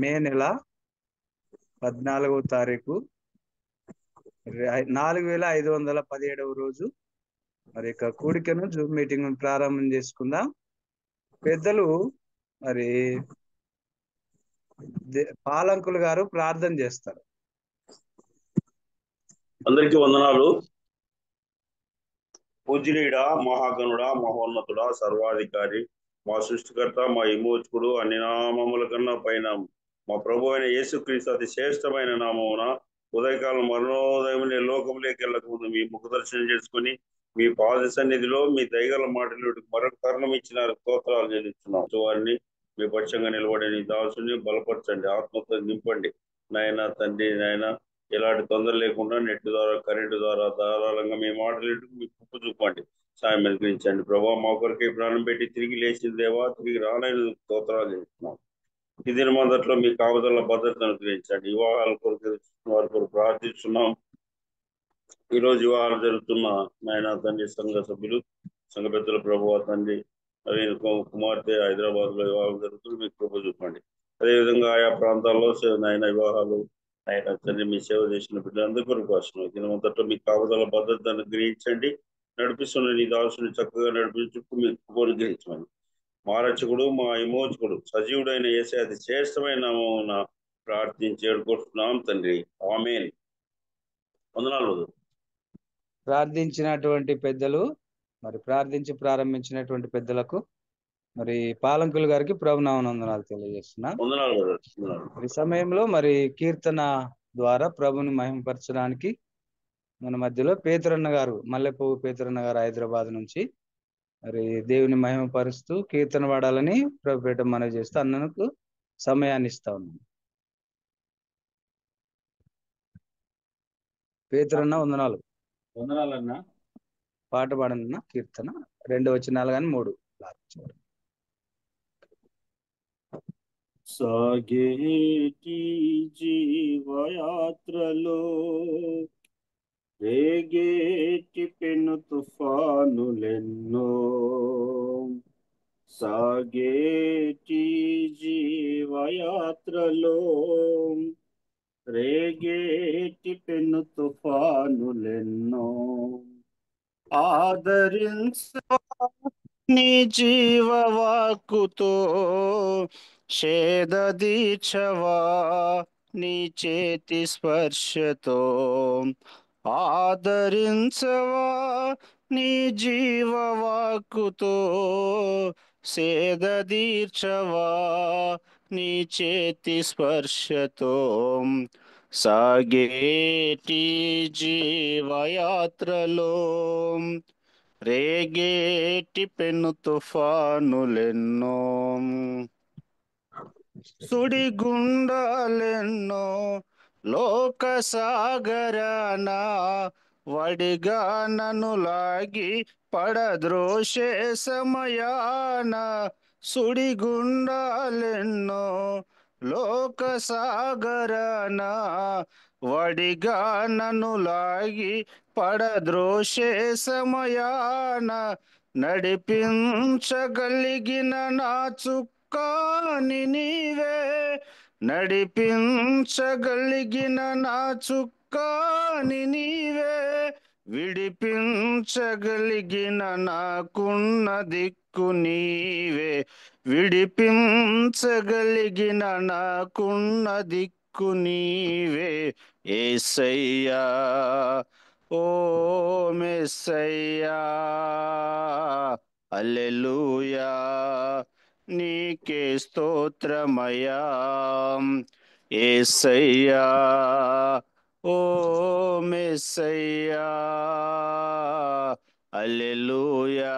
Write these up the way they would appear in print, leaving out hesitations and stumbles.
మే నెల 14వ తారీఖు 4517వ రోజు మరి యొక్క కూడికను జూమ్ మీటింగ్ ప్రారంభం చేసుకుందాం. పెద్దలు మరి పాలంకులు గారు ప్రార్థన చేస్తారు. అందరికీ వందనాలు. పూజ్యుడా, మహాగణుడా, మహోన్నతుడా, సర్వాధికారి, మా సృష్టికర్త, మా విమోచకుడు, అన్ని నామముల కన్నా పైన మా ప్రభు అయిన యేసుక్రీస్తు అతి శ్రేష్టమైన నామమున ఉదయకాలం మరణోదయం లోకంలోకి వెళ్ళక ముందు మీ ముఖ దర్శనం చేసుకుని మీ పాద సన్నిధిలో మీ దయగల మాటలు మరొక తరుణం ఇచ్చిన స్తోత్రాలు చెల్లిస్తున్నాం. వారిని మీ పక్షంగా నిలబడి నీ దాసుని బలపరచండి, ఆత్మతో నింపండి నాయన తండ్రి. నాయన ఎలాంటి తొందర లేకుండా నెట్ ద్వారా, కరెంటు ద్వారా ధారాళంగా మీ మాటలు మీ కుప్పు చూపండి, సాయం అనుగ్రహించండి ప్రభావ. మా కొరకే ప్రాణం పెట్టి తిరిగి లేచిన దేవా, తిరిగి రానైన స్తోత్రాలు చేస్తున్నాం. ఈ దినమంతట్లో మీ కాపుదల భద్రతను అనుగ్రహించండి. వివాహాల కొరకు వారి కొరకు ప్రార్థిస్తున్నాం. ఈ రోజు వివాహాలు జరుగుతున్న నాయన తండ్రి సంఘ సభ్యులు, సంఘ పెద్దల ప్రభువ తండ్రి నవీన్ కుమార్తె హైదరాబాద్ లో వివాహాలు జరుగుతుంది, మీకు కృప చూపండి. అదేవిధంగా ఆయా ప్రాంతాల్లో నాయన వివాహాలు ఆయన తండ్రి మీ సేవ చేసిన బిడ్డలందరి కొరకు వస్తున్నాం. దినమంతట్లో మీ కాపుదల భద్రతను గ్రహించండి, నడిపిస్తున్న నీ దాసుని చక్కగా నడిపించుకు మీకు అనుగ్రహించమని మా రక్షకుడు, మా విమోచకుడు, సజీవుడైన యేసయ్య అతి శ్రేష్టమైన నామమున ప్రార్థించి వేడుకుంటున్నాం తండ్రి, ఆమేన్. వందనాలు. ప్రార్థించినటువంటి పెద్దలు మరి ప్రారంభించినటువంటి పెద్దలకు మరి పాలంకులు గారికి ప్రభునామన వందనాలు తెలియజేస్తున్నాం. ఈ సమయంలో మరి కీర్తన ద్వారా ప్రభుని మహిమపరచడానికి మన మధ్యలో పేతురన్న గారు, మల్లెపువ్వు పేతురన్న గారు హైదరాబాద్ నుంచి మరి దేవుని మహిమపరుస్తూ కీర్తన పాడాలని ప్రభుపేట మనవి చేస్తూ అన్నకు సమయాన్ని ఇస్తా ఉన్నాం. పేతురన్న వందనాలు. వందనాలన్నా. పాట పాడన్న కీర్తన 2 వచనాలు కానీ 3 సాగేటి జీవయాత్రలో రేగేటి పెను తుఫానులెన్నో, సాగేటి జీవయాత్రలో రేగేటి పెను తుఫానులెన్నో, ఆదరించవా నీ జీవవాక్కుతో, షేదదీర్చవా నీ చేతి స్పర్శతో, ఆదరించవా నీ జీవవాక్కుతో, సేదదీర్చవా నీ చేతి స్పర్శతో, సాగేటి జీవయాత్రలో రేగేటి పెను తుఫానులెన్నో, సుడిగుండాలెన్నో లోక సాగరాన వడిగా నన్ను లాగి పడద్రోషే సమయాన, సుడిగుండాలెన్నో లోక సాగరాన వడిగా నన్ను లాగి పడద్రోషే సమయాన, నడిపించగలిగిన నా చుక్కాని నీవే, నడిపించగలిగిన నా చుక్కాని నీవే, విడిపించగలిగిన నాకున్న దిక్కు నీవే, విడిపించగలిగిన నాకున్న దిక్కు నీవే, యేసయ్యా ఓ మెస్సయ్యా, హల్లెలూయా నీకే స్తోత్రమయా, యేసయ్యా ఓ మెస్సయ్యా, హల్లెలూయా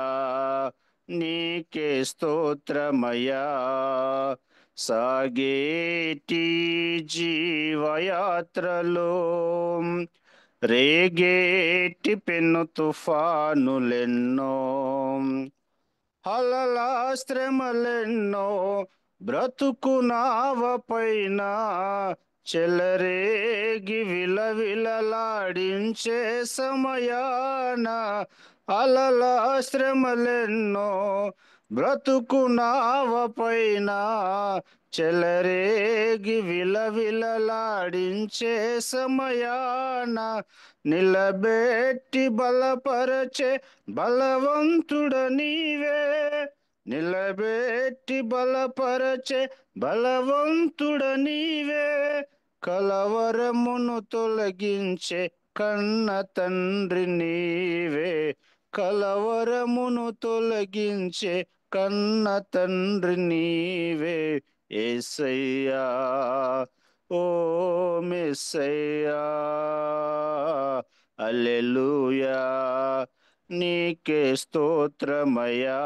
నీకే స్తోత్రమయా, సాగేటి జీవయాత్రలో రేగేటి పెను తుఫానులెన్నో, హలలాశ్రమలెన్నో బ్రతుకు నావ పైన చెలరేగి విలవిలలాడించే సమయాన, అలలాశ్రమలెన్నో బ్రతుకు నావపైన చెలరేగి విలవిలలాడించే సమయాన నిలబెట్టి బలపరచే బలవంతుడ నీవే, నిలబెట్టి బలపరచే బలవంతుడ నీవే, కలవరమును తొలగించే కన్న తండ్రి నీవే, కలవరమును తొలగించే కన్న తండ్రి నీవే. యేసయ్యా ఓ మెస్సయ్యా, హల్లెలూయా నీకే స్తోత్రమయా.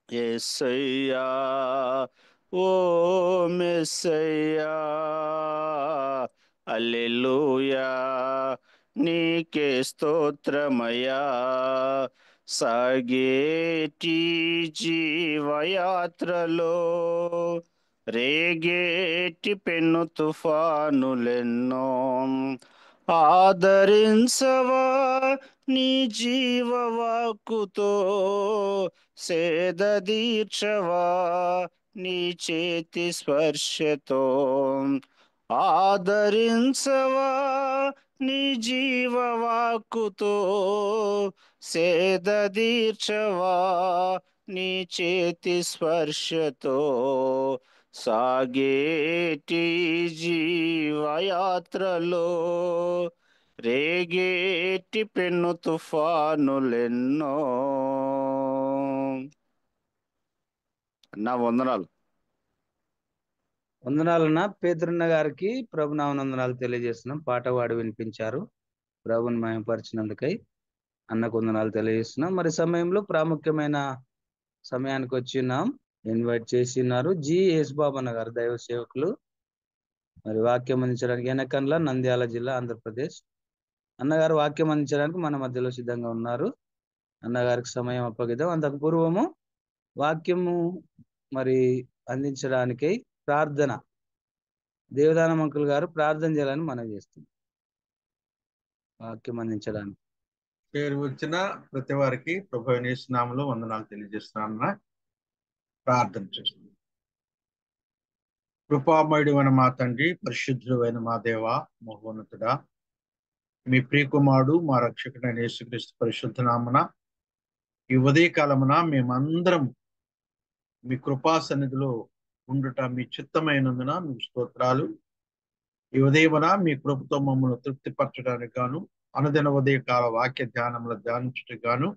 యేసయ్యా ఓ మెస్సయ్యా, హల్లెలూయా నీకే స్తోత్రమయా. సాగేటి జీవయాత్రలో రేగేటి పెను తుఫానులెన్నో ఆదరించవా నీ జీవవాక్కుతో, సేదదీర్చవా నీ చేతి స్పర్శతో, ఆదరించవా నీ జీవవాక్కుతో, సేదదీర్చవా నీ చేతి స్పర్శతో. సాగేటి జీవయాత్రలో రేగేటి పెను తుఫానులెన్నో. నా వందనాలు. వందనాలన్నా. పేతురున్న గారికి ప్రభునామన వందనాలు తెలియజేస్తున్నాం. పాట వాడు వినిపించారు. ప్రభుని మహిమపరిచినందుకై అన్నకు వందనాలు తెలియజేస్తున్నాం. మరి సమయంలో ప్రాముఖ్యమైన సమయానికి వచ్చినాం. ఇన్వైట్ చేసినారు జి యేసుబాబు అన్న గారు, దైవ సేవకులు. మరి వాక్యం అందించడానికి ఎనకండ్ల, నంద్యాల జిల్లా, ఆంధ్రప్రదేశ్. అన్నగారు వాక్యం అందించడానికి మన మధ్యలో సిద్ధంగా ఉన్నారు. అన్నగారికి సమయం అప్పగిద్దాం. అంతకు పూర్వము వాక్యము మరి అందించడానికై ప్రార్థన, దేవదానం అంకుల్ గారు ప్రార్థన చేయాలని మనం చేస్తున్నాం. వాక్యం అందించడానికి పేరు వచ్చిన ప్రతి వారికి ప్రభువైన యేసు నామములో వందనాలు తెలియజేస్తున్నాను. ప్రార్థన చేస్తున్నాను. కృపామయుడు అయిన మా తండ్రి, పరిశుద్ధుడు అయిన మా దేవ, మహోన్నతుడా, మీ ప్రియకుమారుడు మా రక్షకుడైన యేసుక్రీస్తు పరిశుద్ధ నామమున ఈ ఉదయకాలమున మేమందరం మీ కృపా సన్నిధిలో ఉండుట మీ చిత్తమైనందున మీకు స్తోత్రాలు. ఈ ఉదయమున మీ కృపతో మమ్మల్ని తృప్తిపరచడానికి గాను, అనుదిన ఉదయకాల వాక్య ధ్యానంలో ధ్యానించడానికి గాను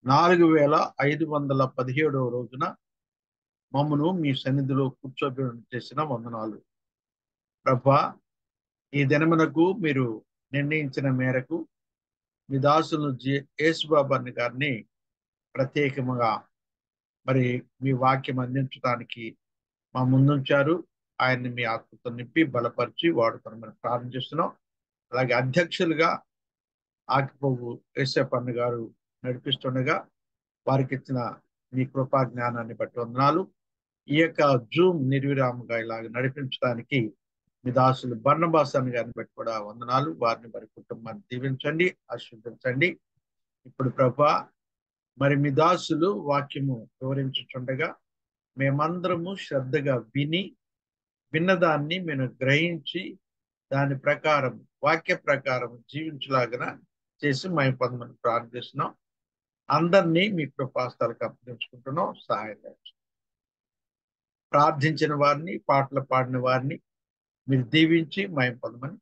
4517వ రోజున మమ్మను మీ సన్నిధిలో కూర్చోబెట్టి చేసిన వందనాలు ప్రభా. ఈ దినమునకు మీరు నిర్ణయించిన మేరకు మీ దాసులు యేసుబాబు అన్న గారిని ప్రత్యేకముగా మరి మీ వాక్యం అందించడానికి మా ముందుంచారు. ఆయన్ని మీ ఆత్మతో నింపి బలపరిచి వాడుతామని ప్రార్థన చేస్తున్నాం. అలాగే అధ్యక్షులుగా ఆకిపోవు యేసప్పన్న గారు నడిపిస్తుండగా వారికి ఇచ్చిన మీ కృపా జ్ఞానాన్ని బట్టి వందనాలు. ఈ యొక్క జూమ్ నిర్విరామంగా ఇలాగ నడిపించడానికి మీ దాసులు బర్నబాస్ అన్న గారిని బట్టి కూడా వందనాలు. వారిని వారి కుటుంబాన్ని దీవించండి, ఆశీర్వదించండి. ఇప్పుడు ప్రభా, మరి మీ దాసులు వాక్యము వివరించుచుండగా మేమందరము శ్రద్ధగా విన్నదాన్ని మేము గ్రహించి దాని ప్రకారం, వాక్య ప్రకారం జీవించలాగా చేసి మేము పొందమని ప్రార్థిస్తున్నాం. అందరినీ మీ కృపాస్థలకు అప్పగించుకుంటున్నాం. సహాయం ప్రార్థించిన వారిని, పాటలు పాడిన వారిని మీరు దీవించి మేము పొందమని,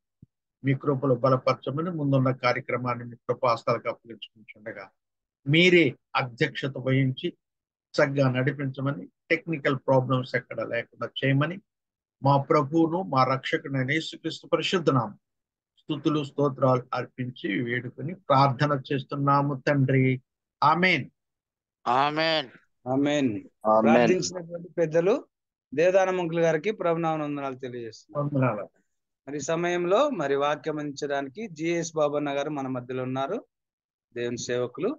మీ కృపలో బలపరచమని, ముందున్న కార్యక్రమాన్ని మీ కృపాస్థలకు అప్పగించుకుంటుండగా మీరే అధ్యక్షత వహించి చక్కగా నడిపించమని, టెక్నికల్ ప్రాబ్లమ్స్ ఎక్కడ లేకుండా చేయమని మా ప్రభువును మా రక్షకుడైన యేసుక్రీస్తు పరిశుద్ధ నామమున స్తుతులు స్తోత్రాలు అర్పించి వేడుకొని ప్రార్థన చేస్తున్నాము తండ్రి. ఆమేన్. ఆమేన్. ఆమేన్. ప్రార్థించినటువంటి పెద్దలు దేవదానం అంకుల్ గారికి ప్రభునామన వందనాలు తెలియజేస్తున్నాం. వందనాలు. మరి సమయంలో మరి వాక్యం అందించడానికి జిఎస్ బాబన్న గారు మన మధ్యలో ఉన్నారు. దేవుని సేవకులు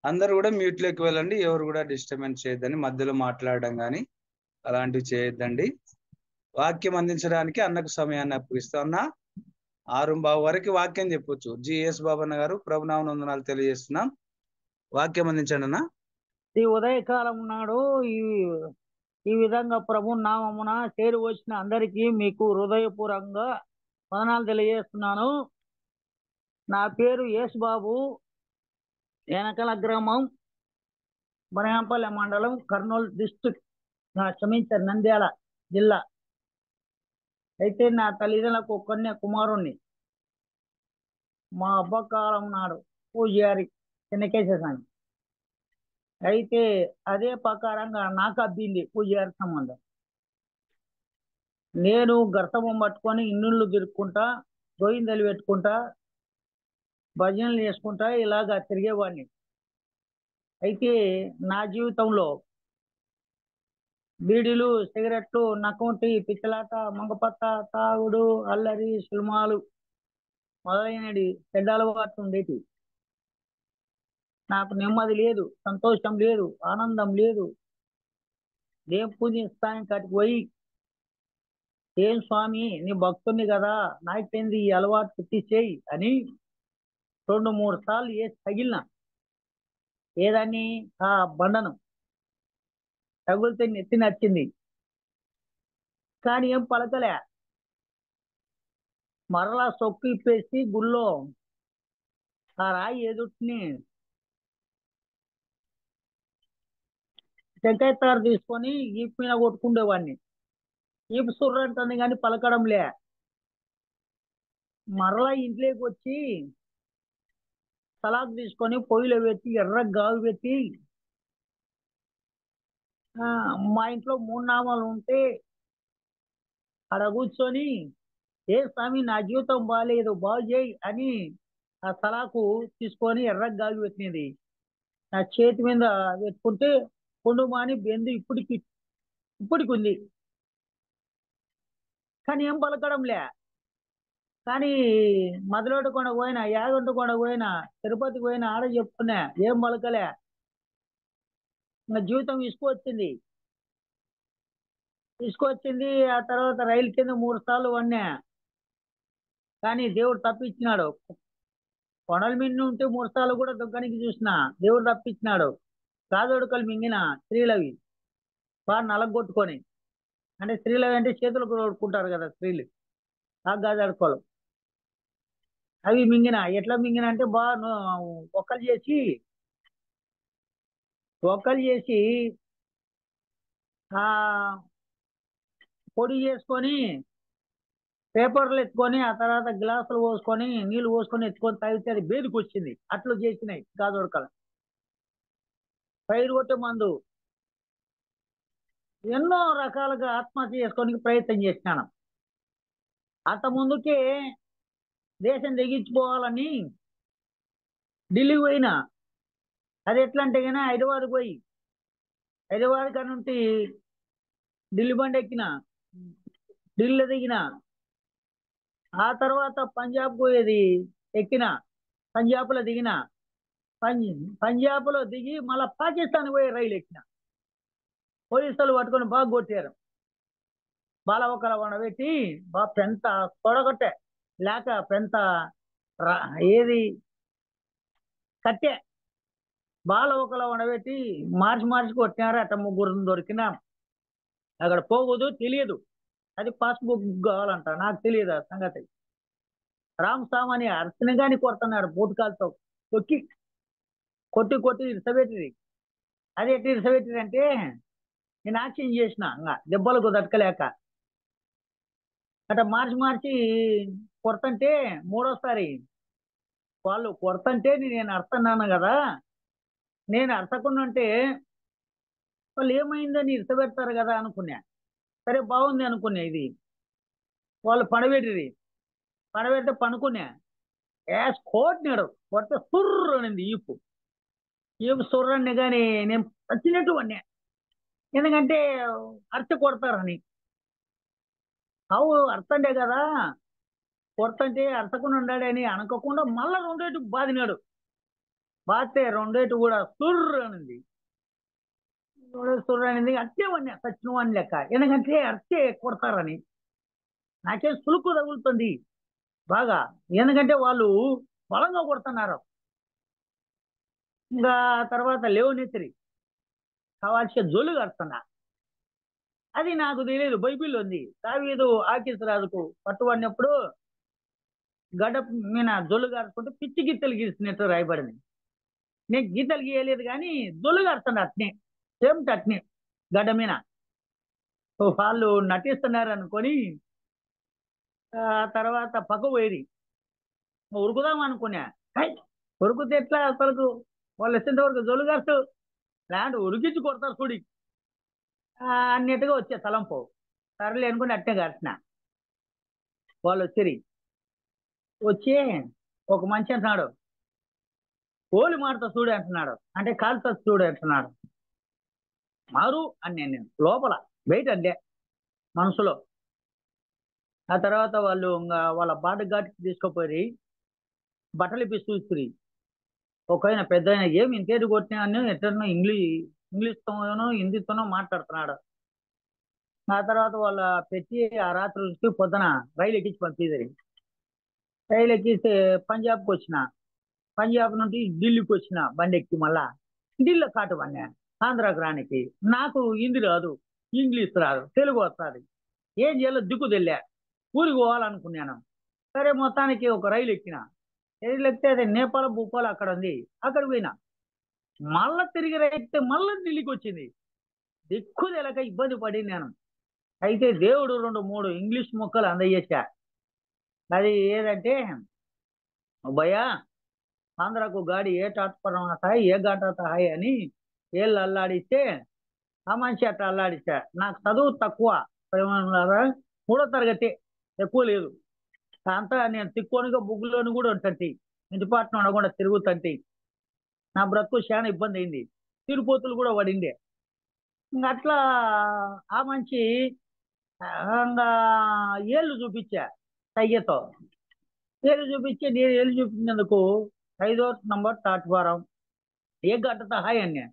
అందరూ కూడా మ్యూట్ లోకి వెళ్ళండి. ఎవరు కూడా డిస్టర్బెన్స్ చేయొద్దని, మధ్యలో మాట్లాడడం కానీ అలాంటివి చేయొద్దండి. వాక్యం అందించడానికి అన్నకు సమయాన్ని అప్పగిస్తున్నా. 6:15 వరకు వాక్యం చెప్పొచ్చు. జిఎస్ బాబన్న గారు ప్రభునామన వందనాలు తెలియజేస్తున్నాం. వాక్యం అందించండి అన్న. ఈ ఉదయకాలం నాడు ఈ ఈ విధంగా ప్రభు నామమున చేరి వచ్చిన అందరికీ మీకు హృదయపూర్వకంగా వందనాలు తెలియజేస్తున్నాను. నా పేరు యేసుబాబు, ఎనకల గ్రామం, బనగాంపల్లి మండలం, కర్నూలు డిస్ట్రిక్ట్, క్షమించారు, నంద్యాల జిల్లా. అయితే నా తల్లిదండ్రులకు ఒక్కనే కుమారుణ్ణి. మా అబ్బ కాలం నాడు పూజారి చిన్నకేసేసాను. అయితే అదే ప్రకారంగా నాకు అబ్బింది పూజారి సంబంధం. నేను గర్తమం పట్టుకొని ఇన్నుళ్ళు తిరుక్కుంటా, గోయిందలు పెట్టుకుంటా, భజనలు చేసుకుంటా ఇలాగా తిరిగేవాడిని. అయితే నా జీవితంలో బీడీలు, సిగరెట్లు, నకుంటి, పిచ్చలాట, మంగపత్త, తాగుడు, అల్లరి, సినిమాలు మొదలైనవి చెడ్డ అలవాట్లు ఉండేవి. నాకు నెమ్మది లేదు, సంతోషం లేదు, ఆనందం లేదు. దేవుని పూజిస్తానికి కాటికి పోయి, ఏం స్వామి నీ భక్తుని కదా, నాకేంది ఈ అలవాటు తీసేయి అని 2-3 సార్లు వేసి తగిలిన. ఏదని ఆ బండను తగులితే నెత్తి నచ్చింది, కానీ ఏం పలకలే. మరలా సొక్కు ఇప్పేసి గుళ్ళో ఆ రాయి ఎదుటిని టెంకాయ తాడు తీసుకొని ఈపు మీద కొట్టుకుండేవాడిని. ఈపు సుర్రంటుంది కానీ పలకడంలే. మరలా ఇంట్లోకి వచ్చి సలాకు తీసుకొని పొయ్యిలో పెట్టి ఎర్ర గావి పెట్టి, మా ఇంట్లో 3 నామాలు ఉంటే ఆడ కూర్చొని, ఏ స్వామి నా జీవితం బాగాలేదు, బాగు చేయి అని ఆ సలాకు తీసుకొని ఎర్ర గావి పెట్టినది నా చేతి మీద పెట్టుకుంటే కొండు మాని బెందు ఇప్పటికి ఉంది, కానీ ఏం పలకడంలే. కానీ మదిలోటి కొండ పోయినా, యాగంట కొండ పోయినా, తిరుపతికి పోయినా ఆడ చెప్పుకున్నా, ఏం పలకలే. నా జీవితం తీసుకొచ్చింది. ఆ తర్వాత రైలు కింద 3 సార్లు వన్నా, కానీ దేవుడు తప్పించినాడు. కొండల మీద ఉంటే 3 సార్లు కూడా దుఃఖానికి చూసిన, దేవుడు తప్పించినాడు. గాజోడుకలు మింగిన స్త్రీలవి బాగా నలగొట్టుకొని, అంటే స్త్రీలవి అంటే చేతులు కొట్టుకుంటారు కదా స్త్రీలు, ఆ గాజాడుకోలు అవి మింగిన. ఎట్లా మింగిన అంటే బాగా ఒక్కలు చేసి ఆ పొడి చేసుకొని పేపర్లు ఎత్తుకొని, ఆ తర్వాత గ్లాసులు పోసుకొని నీళ్లు పోసుకొని ఎత్తుకొని తాగితే అది బేదికి వచ్చింది. అట్లు చేసినాయి గాజోడకలు. పైరు కొట్టే మందు ఎన్నో రకాలుగా ఆత్మహత్య చేసుకోనికి ప్రయత్నం చేసినాను. అంత ముందుకే దేశం తెగించిపోవాలని ఢిల్లీకి పోయినా. అది ఎట్లా అంటే కన్నా హైదరాబాద్ పోయి, హైదరాబాద్ కానుంటి ఢిల్లీ బండి ఎక్కిన, ఢిల్లీలో దిగిన. ఆ తర్వాత పంజాబ్ పోయేది ఎక్కిన, పంజాబ్లో దిగిన. పంజాబ్లో దిగి మళ్ళా పాకిస్తాన్ పోయే రైలు ఎక్కిన. పోలీసులు పట్టుకొని బాగా కొట్టారు. బాలవకల వండబెట్టి బాగా పెంత తొడగొట్టే లేక పెంత ఏది కట్టే బాలవకల వండబెట్టి మార్చి కొట్టినారు. అట్ట 3 దొరికిన. అక్కడ పోకూడదు, తెలియదు. అది పాస్బుక్ కావాలంట, నాకు తెలియదు ఆ సంగతి. రామ్ సామాని అర్చన గాని కొడుతున్నాడు బూటకాలతో కొట్టి ఇరసబెట్టింది. అది ఎట్టి ఇరసబెట్టింది అంటే, నేను యాక్షన్ చేసిన ఇంకా దెబ్బలకు దక్కలేక. అట్లా మార్చి కొడుతుంటే 3వసారి వాళ్ళు కొడుతుంటే నేను అర్థన్నాను కదా, నేను అర్థకుండా ఉంటే వాళ్ళు ఏమైందని ఇరసబెడతారు కదా అనుకున్నా. సరే బాగుంది అనుకున్నా. ఇది వాళ్ళు పడబెడితే పనుకున్నా. కొట్టినాడు. కొడితే సుర్రు అనింది ఈపు సుర్రని. కానీ నేను వచ్చినట్టు అన్నా, ఎందుకంటే అర్థ కొడతారని. అర్థండే కదా కొడుతుంటే అర్థకుండా ఉండాడని అనుకోకుండా మళ్ళా 2 బాదినాడు. బాధితే 2 కూడా సుర్రు అనింది. సుర్రు అనింది. అట్టేవన్నీ సచిన వాడిని లెక్క, ఎందుకంటే అర్థే కొడతారని. నాకేం సులుకు తగులుతుంది బాగా, ఎందుకంటే వాళ్ళు బలంగా కొడుతున్నారు. ఇంకా తర్వాత లేవనెత్తిరి కావాల్సిన జొల్లు కడుతున్నా. అది నాకు తెలియదు. బైబిల్ ఉంది. దావీదు ఆకీషు రాజుకు పట్టుబడినప్పుడు గడ్డ మీద జొల్లు కడుతుంటే పిచ్చి గీతలు గీసినట్టు రాయబడింది. నేను గీతలు గీయలేదు కానీ జొల్లు కడుతున్నా అట్నే, సేమ్ అట్నే గడ్డ మీద. వాళ్ళు నటిస్తున్నారు అనుకొని తర్వాత పక్క పోయేది ఉరుకుదాం అనుకున్నా. ఉరుకుతే ఎట్లా అసలు వాళ్ళు వచ్చేంత వరకు జొల్లు కాస్తూ లాంటి ఉరికించి కొడతారు చూడి అన్నట్టుగా వచ్చే తలంపు. సరేలే అనుకుని అట్నే కట్టిన. వాళ్ళు వచ్చి ఒక మనిషి అంటున్నాడు, కోలి మాటతో చూడు అంటున్నాడు, అంటే కాలుతో చూడు అంటున్నాడు. మారు అని నేను లోపల బయట అంటే మనసులో. ఆ తర్వాత వాళ్ళు వాళ్ళ బాట ఘాటికి తీసుకుపోయి బట్టలు ఇప్పి చూస్తురి. ఒక ఆయన పెద్ద ఆయన ఏమి ఇంతేది కొట్టినా ఎట్లనో ఇంగ్లీష్తోనో హిందీతోనో మాట్లాడుతున్నాడు. ఆ తర్వాత వాళ్ళ పెట్టి ఆ రాత్రి నుంచి పొద్దున రైలు ఎక్కించి పంపించారు. రైలు ఎక్కిస్తే పంజాబ్కి వచ్చిన, పంజాబ్ నుండి ఢిల్లీకి వచ్చిన బండి ఎక్కి మళ్ళా ఢిల్లీ కాటు పన్నా ఆంధ్రాకి రానికి. నాకు హిందీ రాదు, ఇంగ్లీష్ రాదు, తెలుగు వస్తుంది. ఏం చేయాలో దిక్కు తెల్లే, ఊరికి పోవాలనుకున్నాను. సరే మొత్తానికి ఒక రైలు ఎక్కిన. రైలు ఎక్కితే అదే నేపాల్ భూపాల్ అక్కడ ఉంది, అక్కడ పోయినా. మళ్ళా తిరిగి రైతే మళ్ళీ ఢిల్లీకి వచ్చింది. దిక్కు తెలక ఇబ్బంది పడి నేను. అయితే దేవుడు 2-3 ఇంగ్లీష్ మొక్కలు అందజేశా. అది ఏదంటే, భయ్యా ఆంధ్రాకు గాడి ఏ టాట్పరం హాయ్ ఏ గాట హాయ్ అని ఏళ్ళు అల్లాడిస్తే ఆ మనిషి అట్లా అల్లాడిచ్చా. నాకు చదువు తక్కువ, 3వ తరగతి, ఎక్కువ లేదు. అంతా నేను తిక్కోనిగా బుగ్గులోని కూడా ఉంటుంది, ఇంటిపాటును ఉండకుండా తిరుగుతుంటే నా బ్రతుకు చాలా ఇబ్బంది అయింది. తిరుపతులు కూడా పడింది. ఇంకా అట్లా ఆ మనిషి ఇంకా ఏళ్ళు చూపించా సయ్యతో. ఏళ్ళు చూపించి నేను ఏళ్ళు చూపించినందుకు 5వ నంబర్ ప్లాట్ఫారం ఏ గంటతో హాయ్ అని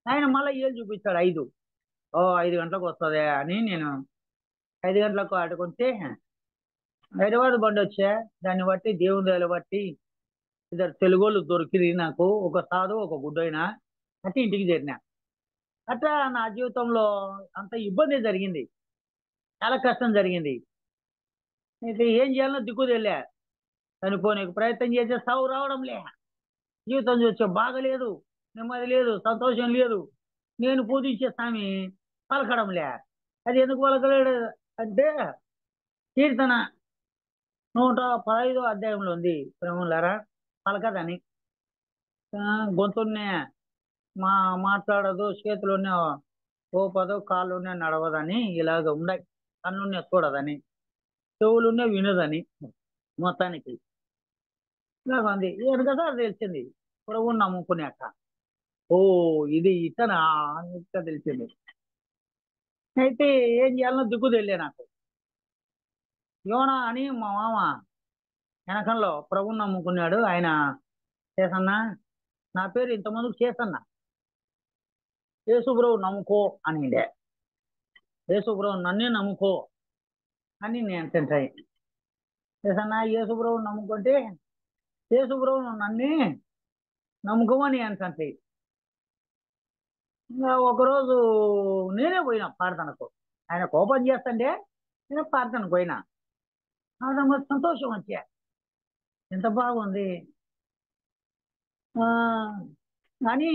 ఆయన మళ్ళీ ఏళ్ళు చూపించాడు 5. 5 గంటలకు వస్తుంది అని నేను 5 గంటలకు ఆడుకుంటే హైదరాబాద్ బండి వచ్చా. దాన్ని బట్టి దేవుని దయలు బట్టి 2 తెలుగోళ్ళు దొరికింది నాకు, ఒక సాధు ఒక గుడ్డైనా. అంటే ఇంటికి చేరినా. అట్లా నా జీవితంలో అంత ఇబ్బంది జరిగింది, చాలా కష్టం జరిగింది. అయితే ఏం చేయాలో దిక్కు తెలియలే. చనిపోనీకి ప్రయత్నం చేసే సావు రావడం లే. జీవితం చూసే బాగలేదు, నెమ్మది లేదు, సంతోషం లేదు. నేను పూజించే స్వామి పలకడం లే. అది ఎందుకు పలకలేడు అంటే కీర్తన 115వ అధ్యాయంలో ఉంది, ప్రేమలారా, పలకదని. గొంతున్నే మాట్లాడదు, చేతులున్నే ఓపదు, కాళ్ళున్నే నడవదని, ఇలాగ ఉన్నాయి. కన్నున్నే చూడదని, చెవులున్నే వినదని. మొత్తానికి ఇలాగ ఉంది. కదా తెలిసింది ప్రభువుని నమ్ముకునేక. ఓ ఇది ఇతనా ఇంకా తెలిసింది. అయితే ఏం చేయాలనో దిక్కు తెలియే నాకు. యోనా అని మా మామ వెనకంలో ప్రభువుని నమ్ముకున్నాడు. ఆయన చేసన్నా, నా పేరు ఇంతమందికి చేసన్నా, యేసుప్రభు నమ్ముకో అనిండే. యేసుప్రభు నన్నే నమ్ముకో అని నేను తింటాయి. చేసన్నా యేసుప్రభు నమ్ముకుంటే యేసుప్రభు నన్నే నమ్ముకోమని అంటే. ఇంకా ఒకరోజు నేనే పోయినా ప్రార్థనకు. ఆయన కోపం చేస్తుంటే నేను ప్రార్థనకు పోయినా. ప్రార్థన సంతోషం వచ్చా, ఎంత బాగుంది అని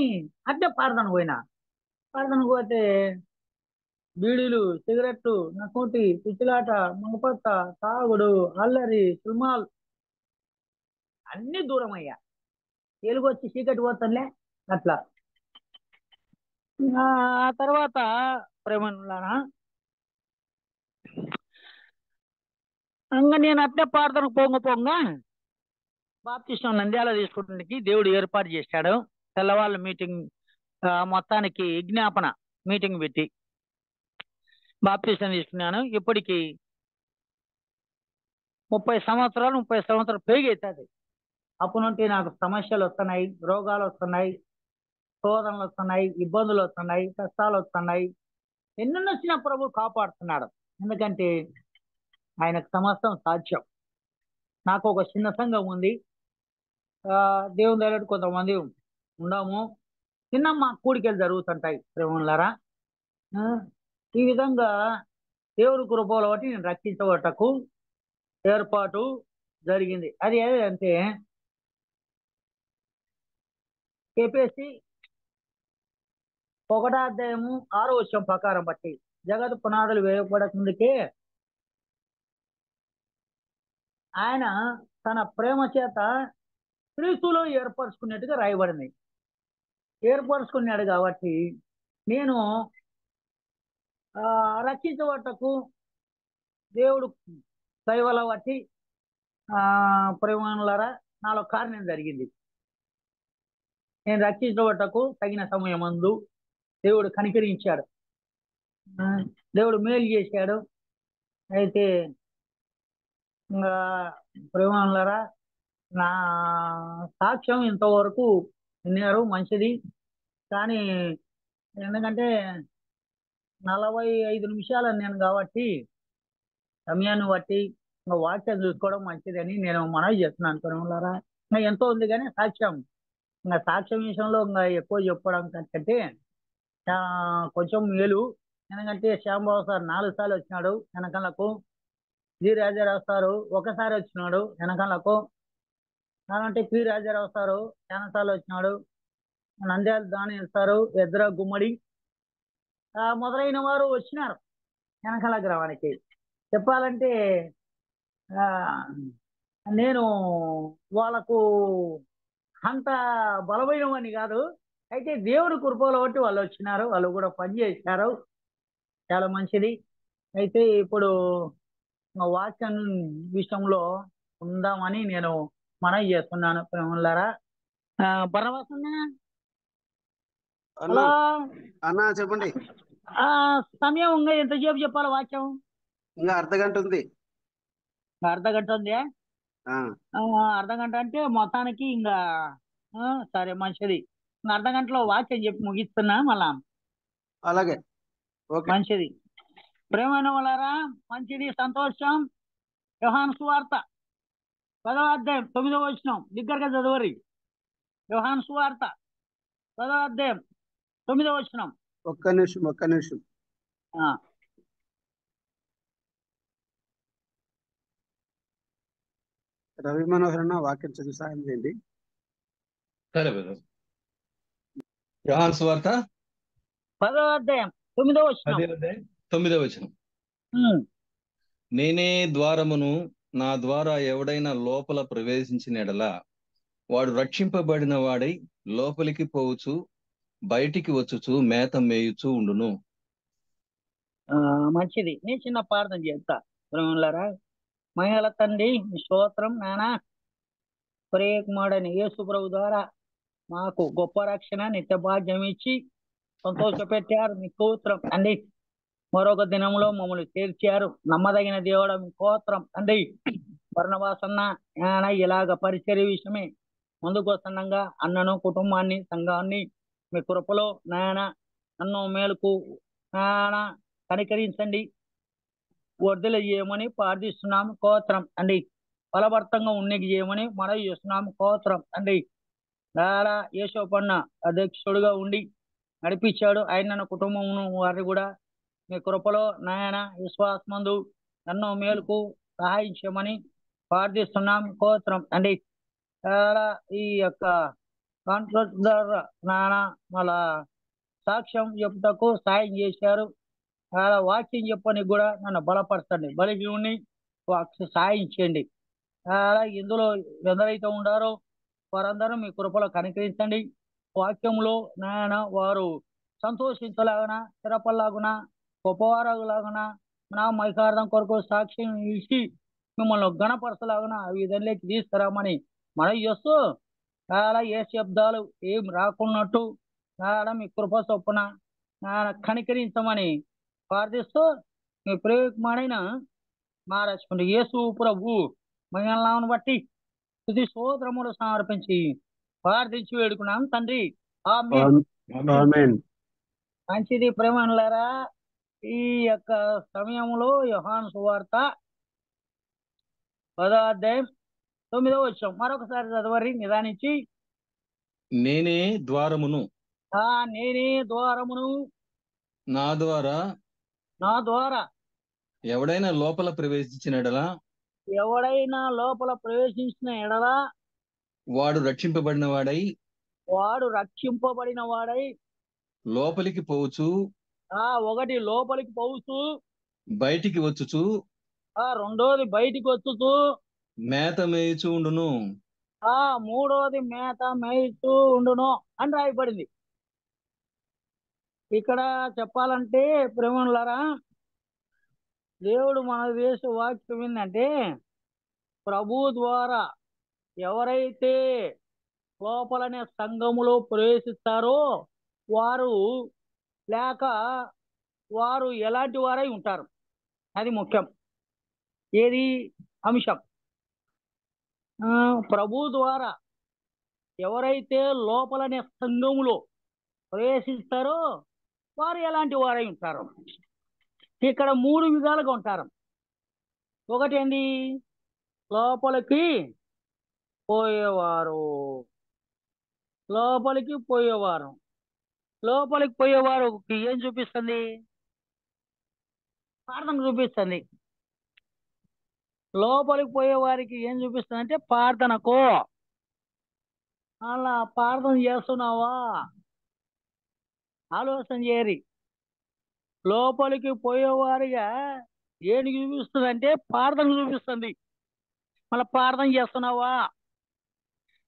అట్టే ప్రార్థనకు పోయినా. ప్రార్థనకు పోతే బీడీలు, సిగరెట్లు, నకోటి, పిచ్చిలాట, మంగపత్త, తాగుడు, అల్లరి, సినిమాలు అన్ని దూరం అయ్యా. తెలుగు వచ్చి చీకటి పోతానులే అట్లా. ఆ తర్వాత ప్రేమలానా ఇంకా నేను అట్లే ప్రార్థనకు పొంగ బాప్తిష్టం నంద్యాల తీసుకుంటానికి దేవుడు ఏర్పాటు చేశాడు. తెల్లవాళ్ళ మీటింగ్, మొత్తానికి విజ్ఞాపన మీటింగ్ పెట్టి బాప్తిష్టం తీసుకున్నాను. ఇప్పటికి 30 సంవత్సరాలు పైగా అవుతుంది. అప్పటి నుండి నాకు సమస్యలు వస్తున్నాయి, రోగాలు వస్తున్నాయి, శోధనలు వస్తున్నాయి, ఇబ్బందులు వస్తున్నాయి, కష్టాలు వస్తున్నాయి. ఎన్నెన్నో వచ్చినా ప్రభు కాపాడుతున్నాడు. ఎందుకంటే ఆయనకు సమస్తం సాధ్యం. నాకు ఒక చిన్న సంఘం ఉంది, దేవుని దగ్గర కొంతమంది ఉన్నాము. చిన్న మా కూడికలు జరుగుతుంటాయి ప్రేమలారా. ఈ విధంగా దేవుని కృపలో బట్టి నేను రక్షించబట్టకు ఏర్పాటు జరిగింది. అది ఏదంటే ఎఫెసీ 1:6 ప్రకారం బట్టి జగత్ పునాదులు వేయబడక ముందుకే ఆయన తన ప్రేమ చేత క్రీస్తులో ఏర్పరచుకున్నట్టుగా రాయబడింది. ఏర్పరచుకున్నాడు కాబట్టి నేను రక్షించబట్టకు దేవుడు దయవల్ల బట్టి ప్రేమలారా నాలో కార్యం జరిగింది. నేను రక్షించబట్టకు తగిన సమయమందు దేవుడు కనికరించాడు, దేవుడు మేలు చేశాడు. అయితే ప్రేమలారా నా సాక్ష్యం ఇంతవరకు విన్నారు, మంచిది. కానీ ఎందుకంటే 45 నిమిషాలు నేను కాబట్టి సమయాన్ని బట్టి ఇంకా వాక్యం చూసుకోవడం మంచిదని నేను మనవి చేస్తున్నాను ప్రేమలారా. ఇంకా ఎంతో ఉంది కానీ సాక్ష్యం విషయంలో ఇంకా ఎక్కువ చెప్పడం కంటే కొంచెం మేలు. ఎందుకంటే శ్యాంబాబు సార్ 4 సార్లు వచ్చినాడు వెనకాలకు, జి రాజారావు సారు ఒకసారి వచ్చినాడు వెనకాలకు, అంటే పి రాజారావు సారు చాలా సార్లు వచ్చినాడు, నంద్యాల దానియల్ సారు, ఎద్రా గుమ్మడి మొదలైన వారు వచ్చినారు వెనకాల గ్రామానికి. చెప్పాలంటే నేను వాళ్ళకు అంత బలమైనవని కాదు, అయితే దేవుడి కృపలో బట్టి వాళ్ళు వచ్చినారు, వాళ్ళు కూడా పనిచేశారు, చాలా మంచిది. అయితే ఇప్పుడు వాక్యం విషయంలో ఉందామని నేను మనవి చేస్తున్నాను ప్రేమలారా. బర్నబాస్ హలో అన్నా చెప్పండి. సమయం ఇంకా ఎంతసేపు చెప్పాలి వాక్యం? ఇంకా అర్ధగంట ఉంది. అర్ధగంట ఉంది. అర్ధగంట అంటే మొత్తానికి ఇంకా సరే మంచిది. అర్ధగంటలో వాక్యం చెప్పి ముగిస్తున్నా మళ్ళా. అలాగే మంచిది. ప్రేమైన వాళ్ళారా, మంచిది, సంతోషం. యోహాను సువార్త 10వ అధ్యాయం 9వ వచనం దగ్గరగా చదవరి. యోహాను సువార్త 10వ అధ్యాయం 9వ వచనం. ఒక్క నిమిషం. రవి మనోహర్ అన్న వాక్యం చదివి సాయం చేయండి. సరే బ్రదర్. యోహాను సువార్త 10వ అధ్యాయం 9వ వచనం. 9వ వచనం. నేనే ద్వారమును, నా ద్వారా ఎవడైనా లోపల ప్రవేశించిన ఎడల వాడు రక్షింపబడిన వాడై లోపలికి పోవచ్చు, బయటికి వచ్చుచు మేత మేయుచు ఉండును. మంచిది. నేను చిన్న ప్రార్థన చేస్తా. ప్రేమలారా, మహిళల తండ్రి స్తోత్రం నానా. ప్రేమడని యేసు ప్రభు ద్వారా మాకు గొప్ప రక్షణ నిత్య భాగ్యం ఇచ్చి సంతోష పెట్టారు, మీ స్తోత్రం అండి. మరొక దినంలో మమ్మల్ని చేర్చారు, నమ్మదగిన దేవుడు, మీ స్తోత్రం అండి. బర్నబాసన్న నాయన ఇలాగ పరిచర్య విషయమే ముందుకు వస్తుండగా అన్నను, కుటుంబాన్ని, సంఘాన్ని మీ కృపలో నాయన నన్ను మేలుకు నాయన కనికరించండి, వర్ధలు చేయమని ప్రార్థిస్తున్నాము, స్తోత్రం అండి. ఫలభర్తంగా ఉన్నకి చేయమని మనవి చేస్తున్నాము, స్తోత్రం అండి. నారా యేసోపన్న అధ్యక్షుడుగా ఉండి నడిపించాడు, ఆయన కుటుంబమును వారిని కూడా మీ కృపలో నాయన విశ్వాసమందు నన్ను మేలుకు సహాయం చేయమని ప్రార్థిస్తున్నాం, స్తోత్రం అండి. ఈ యొక్క కాన్ఫరెన్స్ ద్వారా నాన్న మళ్ళా సాక్ష్యం చెప్పుటకు సాయం చేశారు. వాక్యం చెప్పని కూడా నన్ను బలపరచండి, బలిని సాయం చేయండి. ఇందులో ఎందరైతే ఉండారో వారందరూ మీ కృపలో కనికరించండి. వాక్యంలో నాయన వారు సంతోషించలాగున, స్థిరపల్లాగున, గొప్పవారాగులాగున, నా మైకార్థం కొరకు సాక్ష్యం ఇచ్చి మిమ్మల్ని గణపరచలాగున ఆ విధంలోకి తీసుకురామని మనవి చేస్తూ ఏ శబ్దాలు ఏం రాకున్నట్టు మీ కృప చొప్పున కనికరించమని ప్రార్థిస్తూ మీ ప్రేమమైన మా రక్షకుడు యేసు ప్రభు మహిళలను బట్టి తుది స్తోత్రములు సమర్పించి ప్రార్థించి వేడుకున్నాం తండ్రి, ఆమేన్. మంచిది. ప్రేమలారా, ఈ యొక్క సమయంలో యోహాను సువార్త 10వ అధ్యాయం 9వ వచనం మరొకసారి చదవరి నిదానించి. నేనే ద్వారమును, నేనే ద్వారమును, నా ద్వారా నా ద్వారా ఎవడైనా లోపల ప్రవేశించినడలా ఎవడైనా లోపల ప్రవేశించిన ఎడల వాడు రక్షింపబడిన వాడై వాడు రక్షింపబడిన వాడై లోపలికి పోవచ్చు ఒకటి లోపలికి పోవచ్చు, బయటికి వచ్చుచు రెండోది బయటికి వచ్చుతూ, మేత మేయుచు ఉండును. మూడోది మేత మేయిస్తూ ఉండును అని రాయబడింది. ఇక్కడ చెప్పాలంటే ప్రేమలారా, దేవుడు మన దేశ వాక్యం ఏంటంటే, ప్రభు ద్వారా ఎవరైతే లోపలనే సంఘములో ప్రవేశిస్తారో వారు లేక వారు ఎలాంటి వారై ఉంటారు, అది ముఖ్యం. ఏది అంశం? ప్రభు ద్వారా ఎవరైతే లోపలనే సంఘములో ప్రవేశిస్తారో వారు ఎలాంటి వారై ఉంటారు. ఇక్కడ 3 విధాలుగా ఉంటారు. ఒకటి ఏంటి? లోపలికి పోయేవారు. లోపలికి పోయేవారు ఏం చూపిస్తుంది? ప్రార్థన చూపిస్తుంది. లోపలికి పోయే వారికి ఏం చూపిస్తుంది అంటే ప్రార్థనకు. అలా ప్రార్థన చేస్తున్నావా? ఆలోచన చేయరి. లోపలికి పోయేవారిగా ఏమి చూపిస్తుంది అంటే ప్రార్థన చూపిస్తుంది. మళ్ళీ ప్రార్థన చేస్తున్నావా?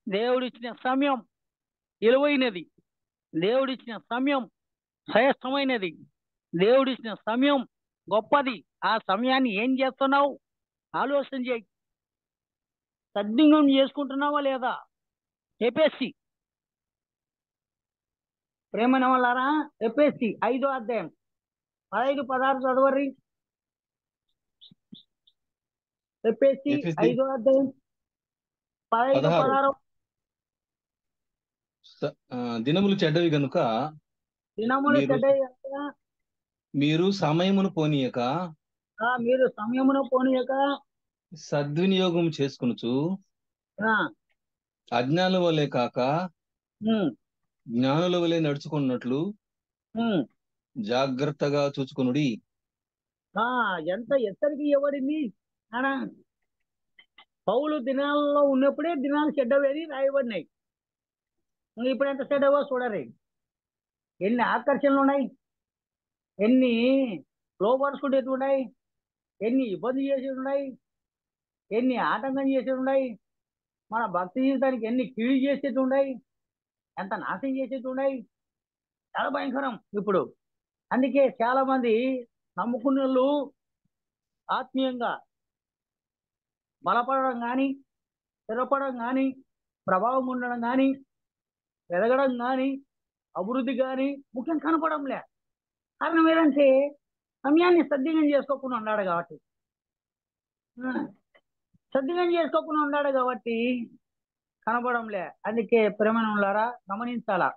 దేవుడిచ్చిన సమయం విలువైనది, దేవుడిచ్చిన సమయం శ్రేష్టమైనది, దేవుడిచ్చిన సమయం గొప్పది. ఆ సమయాన్ని ఏం చేస్తున్నావు? ఆలోచన చేయి. సద్వినియోగం చేసుకుంటున్నావా లేదా? ఎపిఎస్సి ప్రేమ వాళ్ళారా, ఎపిఎస్సి 5వ అధ్యాయం 15-16 చదవరి. ఎపిఎస్సి 5వ అధ్యాయం 15-16. దినములు చెడ్డవి గనుక దినములు చెడ్డవి గనుక మీరు సమయమును పోనీయక సద్వినియోగం చేసుకొనుచు అజ్ఞానుల వలె కాక జ్ఞానుల వలె నడుచుకున్నట్లు జాగ్రత్తగా చూచుకొనుడి. ఎంత ఎత్తరికి ఇవ్వబడింది అనా? పౌలు దినాల్లో ఉన్నప్పుడే దినాలు చెడ్డవేది రాయబడినాయి. ఇప్పుడు ఎంత చెడ్డవో చూడరు. ఎన్ని ఆకర్షణలు ఉన్నాయి, ఎన్ని లోపరుచుకుంటేవి ఉన్నాయి, ఎన్ని ఇబ్బంది చేసేవి ఉన్నాయి, ఎన్ని ఆటంకం చేసేవి ఉన్నాయి, మన భక్తి జీవితానికి ఎన్ని కీడు చేసేవి ఉన్నాయి, ఎంత నాశనం చేసేవి ఉన్నాయి. చాలా భయంకరం ఇప్పుడు. అందుకే చాలా మంది నమ్ముకున్న వాళ్ళు ఆత్మీయంగా బలపడడం కానీ, స్థిరపడడం కానీ, ప్రభావం ఉండడం కానీ, ఎదగడం కానీ, అభివృద్ధి కానీ ముఖ్యం కనపడంలే. కారణం ఏంటంటే సమయాన్ని సద్వినియోగం చేసుకోకుండా ఉన్నాడు కాబట్టి. కనపడంలే. అందుకే ప్రేమనులారా గమనించాలా,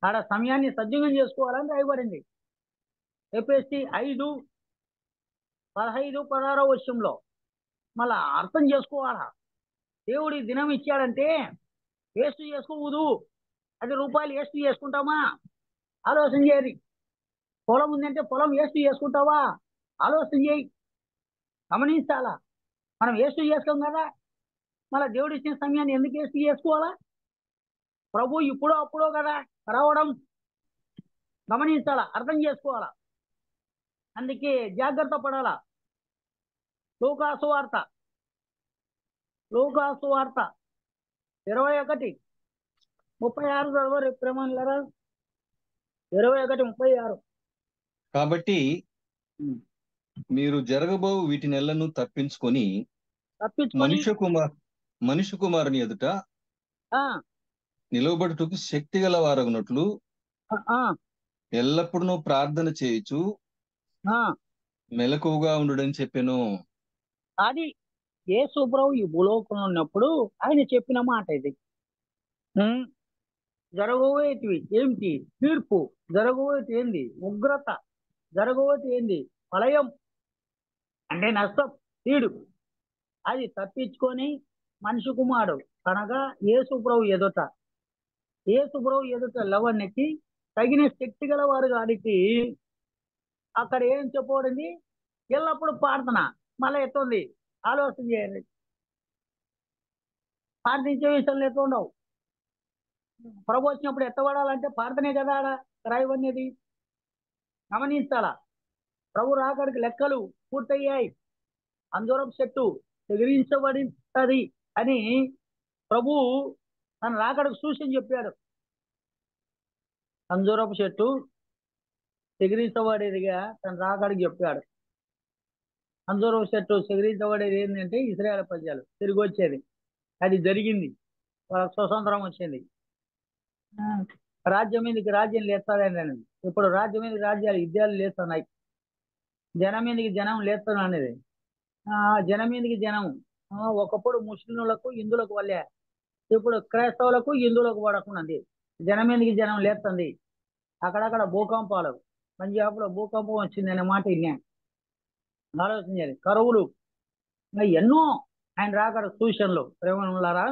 ఆడ సమయాన్ని సద్వినియోగం చేసుకోవాలని రాయబడింది. ఎపిఎస్సి 5:15-16 వచనంలో మళ్ళా అర్థం చేసుకోవాలా. దేవుడి దినం ఇచ్చాడంటే వేస్ట్ చేసుకోవద్దు. 10 రూపాయలు వేస్ట్ చేసుకుంటామా? ఆలోచన చేయాలి. పొలం ఉందంటే పొలం వేస్ట్ చేసుకుంటావా? ఆలోచన చేయి. గమనించాలా, మనం వేస్ట్ చేసుకోం కదా, మళ్ళీ దేవుడు ఇచ్చిన సమయాన్ని ఎందుకు వేస్ట్ చేసుకోవాలా? ప్రభు ఇప్పుడో అప్పుడో కదా రావడం. గమనించాలా, అర్థం చేసుకోవాలా. అందుకే జాగ్రత్త పడాలా. లూకాసు వార్త 21:36 చదవరు ప్రేమలారా. 21:36. కాబట్టి మీరు జరగబో వీటినెల్లను తప్పించుకొని మనుష్య కుమారుని ఎదుట నిలవబడుటకు శక్తి గల వారగునట్లు ఎల్లప్పుడూ ప్రార్థన చేయొచ్చు మెలకువగా ఉండడని చెప్పాను. అది యేసు ప్రభు ఈ భూలోకంలో ఉన్నప్పుడు ఆయన చెప్పిన మాట ఇది. జరగబోయేటివి ఏమిటి? తీర్పు. జరగబోయేటి ఏంది? ఉగ్రత. జరగబోయేటి ఏంది? ప్రళయం అంటే నష్టం, కీడు. అది తప్పించుకొని మనిషి కుమారుడు అనగా యేసు ప్రభు ఎదుట యేసు ప్రభు ఎదుట లవన్నెత్తి తగిన శక్తి గల వారు గారికి అక్కడ ఏం చెప్పబడింది? ఎల్లప్పుడు ప్రార్థన. మళ్ళీ ఎట్టుంది ఆలోచన చేయండి. ప్రార్థించే విషయంలో ఎట్లా ఉండవు. ప్రభు వచ్చినప్పుడు ఎత్తబడాలంటే ప్రార్థనే కదా ఆడ రాయవనేది గమనించాలా. ప్రభు రాకడికి లెక్కలు పూర్తయ్యాయి, అంజూరపు చెట్టు ఎగిరించబడింది అని ప్రభు తన రాకడికి సూచన చెప్పాడు. అంజూరపు చెట్టు ఎగిరించబడేదిగా తన రాకడికి చెప్పాడు. అంజూరపు చెట్టు ఎగిరించబడేది ఏంటంటే ఇశ్రాయేలు ప్రజలు తిరిగి వచ్చేది. అది జరిగింది, వాళ్ళకి స్వతంత్రం వచ్చింది. రాజ్యం మీదకి రాజ్యం లేస్తాడని ఇప్పుడు రాజ్యం మీదకి రాజ్యాలు యుద్ధాలు లేస్తున్నాయి. జనం మీదకి జనం లేస్తున్నా అనేది జనం మీదకి జనం. ఒకప్పుడు ముస్లింలకు హిందువులకు వల్లే, ఇప్పుడు క్రైస్తవులకు హిందువులకు పడకున్నది. జనం మీదకి జనం లేస్తుంది. అక్కడక్కడ భూకంపాలు, పంజాబ్లో భూకంపం వచ్చింది అనే మాట విన్నాం. ఆలోచించాలి. కరువులు, ఇంకా ఎన్నో ఆయన రాకడ సూచనలు ప్రేమలారా.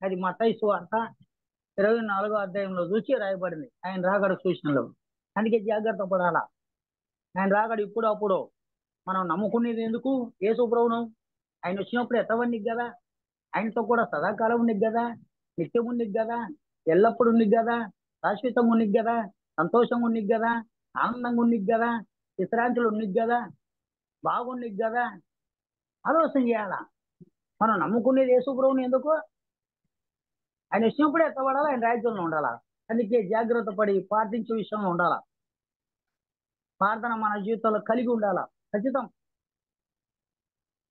అది మత్తయి సువార్త 24వ అధ్యాయంలో చూసి రాయబడింది ఆయన రాకడ సూచనలు. అందుకే జాగ్రత్త పడాలా. ఆయన రాకడ ఇప్పుడు అప్పుడు మనం నమ్ముకునేది ఎందుకు? యేసు ప్రభువును. ఆయన వచ్చినప్పుడు ఎత్తవన్నీ కదా, ఆయనతో కూడా సదాకాలం ఉన్నది కదా, నిత్యం ఉన్నది కదా, ఎల్లప్పుడు ఉన్నది కదా, శాశ్వతంగా ఉన్నది కదా, సంతోషంగా ఉన్నది కదా, ఆనందంగా ఉన్నది కదా, విశ్రాంతులు ఉన్నది కదా, బాగున్నది కదా. ఆలోచన చేయాలా. మనం నమ్ముకునేది యేసు ప్రభువుని ఎందుకు? ఆయన వచ్చినప్పుడే ఎత్తబడాలా, ఆయన రాజ్యంలో ఉండాలా. అందుకే జాగ్రత్త పడి ప్రార్థించే విషయంలో ఉండాలా. ప్రార్థన మన జీవితంలో కలిగి ఉండాలా. ఖచ్చితం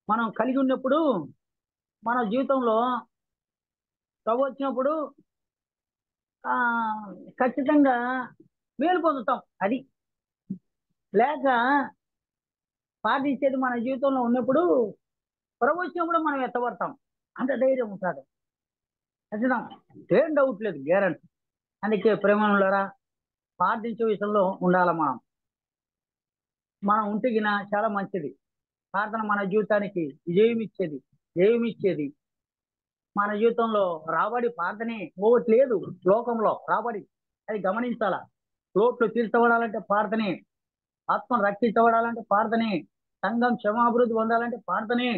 మనం కలిగి ఉన్నప్పుడు మన జీవితంలో ప్రభు వచ్చినప్పుడు ఖచ్చితంగా మేలు పొందుతాం. అది లేక ప్రార్థించేది మన జీవితంలో ఉన్నప్పుడు ప్రభు వచ్చినప్పుడు మనం ఎత్తబడతాం. అంత ధైర్యం ఉంటుంది. ఖచ్చితం, ఏం డౌట్ లేదు, గ్యారంటీ. అందుకే ప్రేమనులారా ప్రార్థించే విషయంలో ఉండాలి. మనం ఉంటేగిన చాలా మంచిది. ప్రార్థన మన జీవితానికి విజయం ఇచ్చేది. మన జీవితంలో రాబడి ప్రార్థనే, పోవట్ లేదు లోకంలో రాబడి. అది గమనించాలా. లోట్లు తీర్చబడాలంటే ప్రార్థనే, ఆత్మను రక్షించబడాలంటే ప్రార్థనే, సంఘం క్షమాభివృద్ధి పొందాలంటే ప్రార్థనే,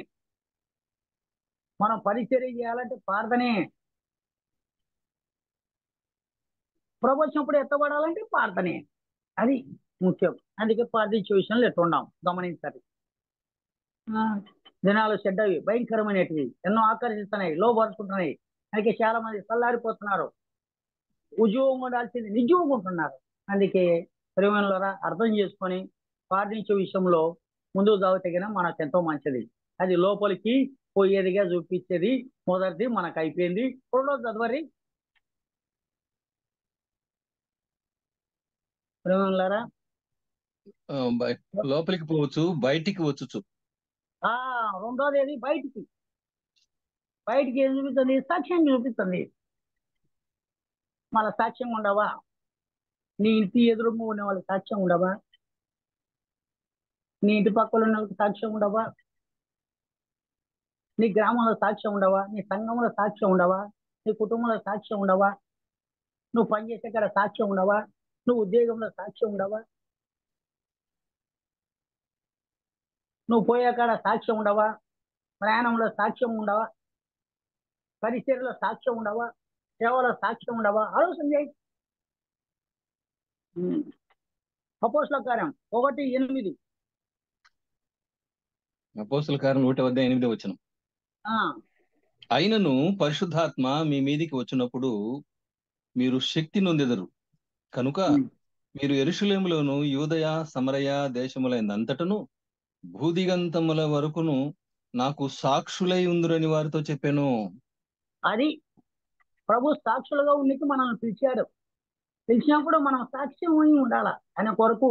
మనం పరిచర్య చేయాలంటే ప్రార్థనే, ప్రభు వచ్చినప్పుడు ఎత్తబడాలంటే ప్రార్థనే. అది ముఖ్యం. అందుకే ప్రార్థించే విషయంలో ఎట్లుండాం గమనించాలి. దినాలు చెడ్డవి, భయంకరమైనటివి, ఎన్నో ఆకర్షిస్తున్నాయి, లోపరుచుకుంటున్నాయి. అందుకే చాలా మంది చల్లారిపోతున్నారు. ఉద్యోగం ఉండాల్సింది నిజంగా ఉంటున్నారు. అందుకే ప్రేమలారా అర్థం చేసుకొని ప్రార్థించే విషయంలో ముందుకు సాగుతగిన మనకు ఎంతో మంచిది. అది లోపలికి పోయేదిగా చూపించేది. మొదటిది మనకు అయిపోయింది. రెండోది చదవరి ప్రేమలారా. లోపలికి పోవచ్చు, బయటికి వచ్చుచు. రెండోది ఏది? బయటికి ఏం చూపిస్తుంది? సాక్ష్యం చూపిస్తుంది. మళ్ళా సాక్ష్యం ఉండవా? నీ ఇంటి ఎదురుగా ఉన్న వాళ్ళకి సాక్ష్యం ఉండవా? నీ ఇంటి పక్కల ఉన్న వాళ్ళకి సాక్ష్యం ఉండవా? నీ గ్రామంలో సాక్ష్యం ఉండవా? నీ సంఘంలో సాక్ష్యం ఉండవా? నీ కుటుంబంలో సాక్ష్యం ఉండవా? నువ్వు పనిచేసే కాడ సాక్ష్యం ఉండవా? నువ్వు ఉద్యోగంలో సాక్ష్యం ఉండవా? నువ్వు పోయే కాడ సాక్ష్యం ఉండవా? ప్రయాణంలో సాక్ష్యం ఉండవా? పరిచర్యలో సాక్ష్యం ఉండవా? సేవలో సాక్ష్యం ఉండవా? ఆలోచన చేయి. అపోస్తలుల కార్యం 1:8. అపోస్తలుల కార్యం 1:8 వచనం. అయినను పరిశుద్ధాత్మ మీ మీదికి వచ్చినప్పుడు మీరు శక్తి నొందెదరు కనుక మీరు యెరూషలేములోను యూదయ సమరయ దేశములైనంతటను భూదిగంతముల వరకును నాకు సాక్షులై ఉందురని వారితో చెప్పాను. అది ప్రభు సాక్షులుగా ఉన్నకి మనల్ని పిలిచాడు. పిలిచినప్పుడు మనం సాక్ష్యం ఉండాల. ఆయన కొరకు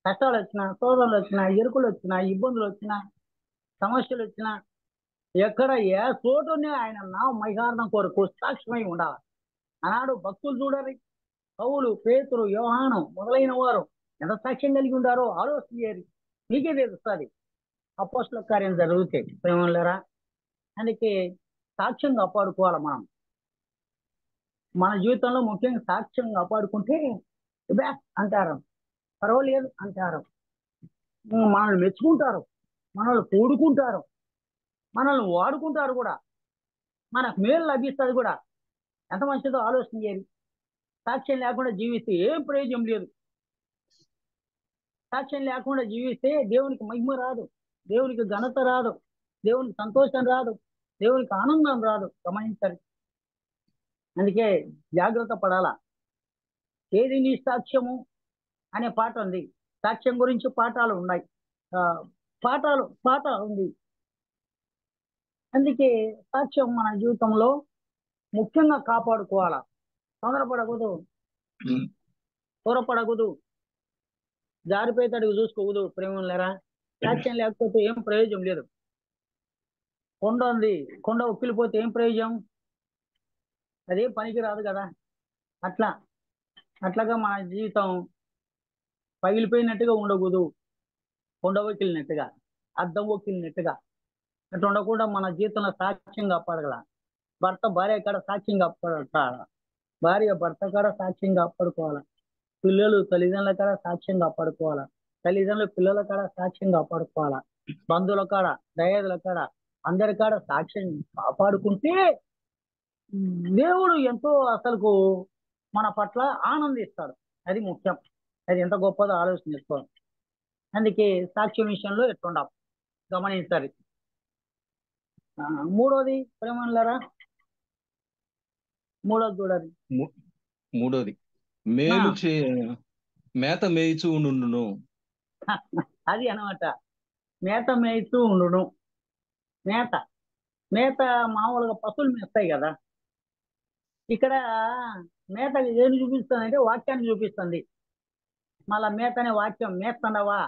కష్టాలు వచ్చినా, శోధనలు వచ్చినా, ఎరుకులు వచ్చినా, ఇబ్బందులు వచ్చినా, సమస్యలు వచ్చినా, ఎక్కడ ఏ చోటునే ఆయన నా మహిమార్థం కొరకు సాక్ష్యమై ఉండాలి. ఆనాడు భక్తులు చూడాలి. పౌలు, పేతురు, యోహాను మొదలైన వారు ఎంత సాక్ష్యం కలిగి ఉండారో ఆలోచన చేయాలి. మీకే తెలుస్తుంది అపోస్తలుల కార్యం జరిగితే ప్రేమలేరా. అందుకే సాక్ష్యం కాపాడుకోవాలి మనం. మన జీవితంలో ముఖ్యంగా సాక్ష్యం కాపాడుకుంటే బ్యాక్ అంటారు, పర్వాలేదు అంటారు, మనల్ని మెచ్చుకుంటారు, మనల్ని కూడుకుంటారు, మనల్ని వాడుకుంటారు కూడా, మనకు మేలు లభిస్తుంది కూడా. ఎంత మంచిదో ఆలోచన చేయాలి. సాక్ష్యం లేకుండా జీవిస్తే ఏం ప్రయోజనం లేదు. సాక్ష్యం లేకుండా జీవిస్తే దేవునికి మహిమ రాదు, దేవునికి ఘనత రాదు, దేవునికి సంతోషం రాదు, దేవునికి ఆనందం రాదు. గమనించాలి. అందుకే జాగ్రత్త పడాలా. ఏది నీ సాక్ష్యము అనే పాట ఉంది. సాక్ష్యం గురించి పాఠాలు ఉన్నాయి, పాట ఉంది. అందుకే సాక్ష్యం మన జీవితంలో ముఖ్యంగా కాపాడుకోవాలా. తొందరపడకూడదు, త్వరపడకూడదు, జారిపోయేటట్టుగా చూసుకోకూడదు. ప్రేమ లేరా, సాక్ష్యం లేకపోతే ఏం ప్రయోజనం లేదు. కొండ ఉంది, కొండ ఉక్కిలిపోతే ఏం ప్రయోజనం? అదేం పనికి రాదు కదా. అట్లాగా మన జీవితం పగిలిపోయినట్టుగా ఉండకూడదు, కొండ ఒక్కిలినట్టుగా, అద్దం ఒక్కిలినట్టుగా. అట్లా ఉండకుండా మన జీవితంలో సాక్ష్యం కాపాడగల. భర్త భార్య కాడ సాక్ష్యం కాపాడాల, భార్య భర్త కాడ సాక్ష్యం కాపాడుకోవాలా, పిల్లలు తల్లిదండ్రుల కాడ సాక్ష్యం కాపాడుకోవాలా, తల్లిదండ్రులు పిల్లల కాడ సాక్ష్యం కాపాడుకోవాలా, బంధువుల కాడ, దయాదుల కాడ, అందరి కాడ సాక్ష్యం కాపాడుకుంటే దేవుడు ఎంతో అసలుకు మన పట్ల ఆనందిస్తాడు. అది ముఖ్యం. అది ఎంత గొప్పదో ఆలోచన చేసుకోవాలి. అందుకే సాక్ష్యం విషయంలో ఎట్లుండాం గమనించాలి. మూడోది ప్రేమలారా, మూడోది చూడాలి. మూడోది మేలు మేత మేయిచూ ఉండును. అది అన్నమాట, మేత మేయిస్తూ ఉండును. మేత మామూలుగా పశువులు మేస్తాయి కదా. ఇక్కడ మేత ఏమి చూపిస్తుంది అంటే వాక్యాన్ని చూపిస్తుంది. మళ్ళా మేత అనే వాక్యం, మేస్తున్నావా?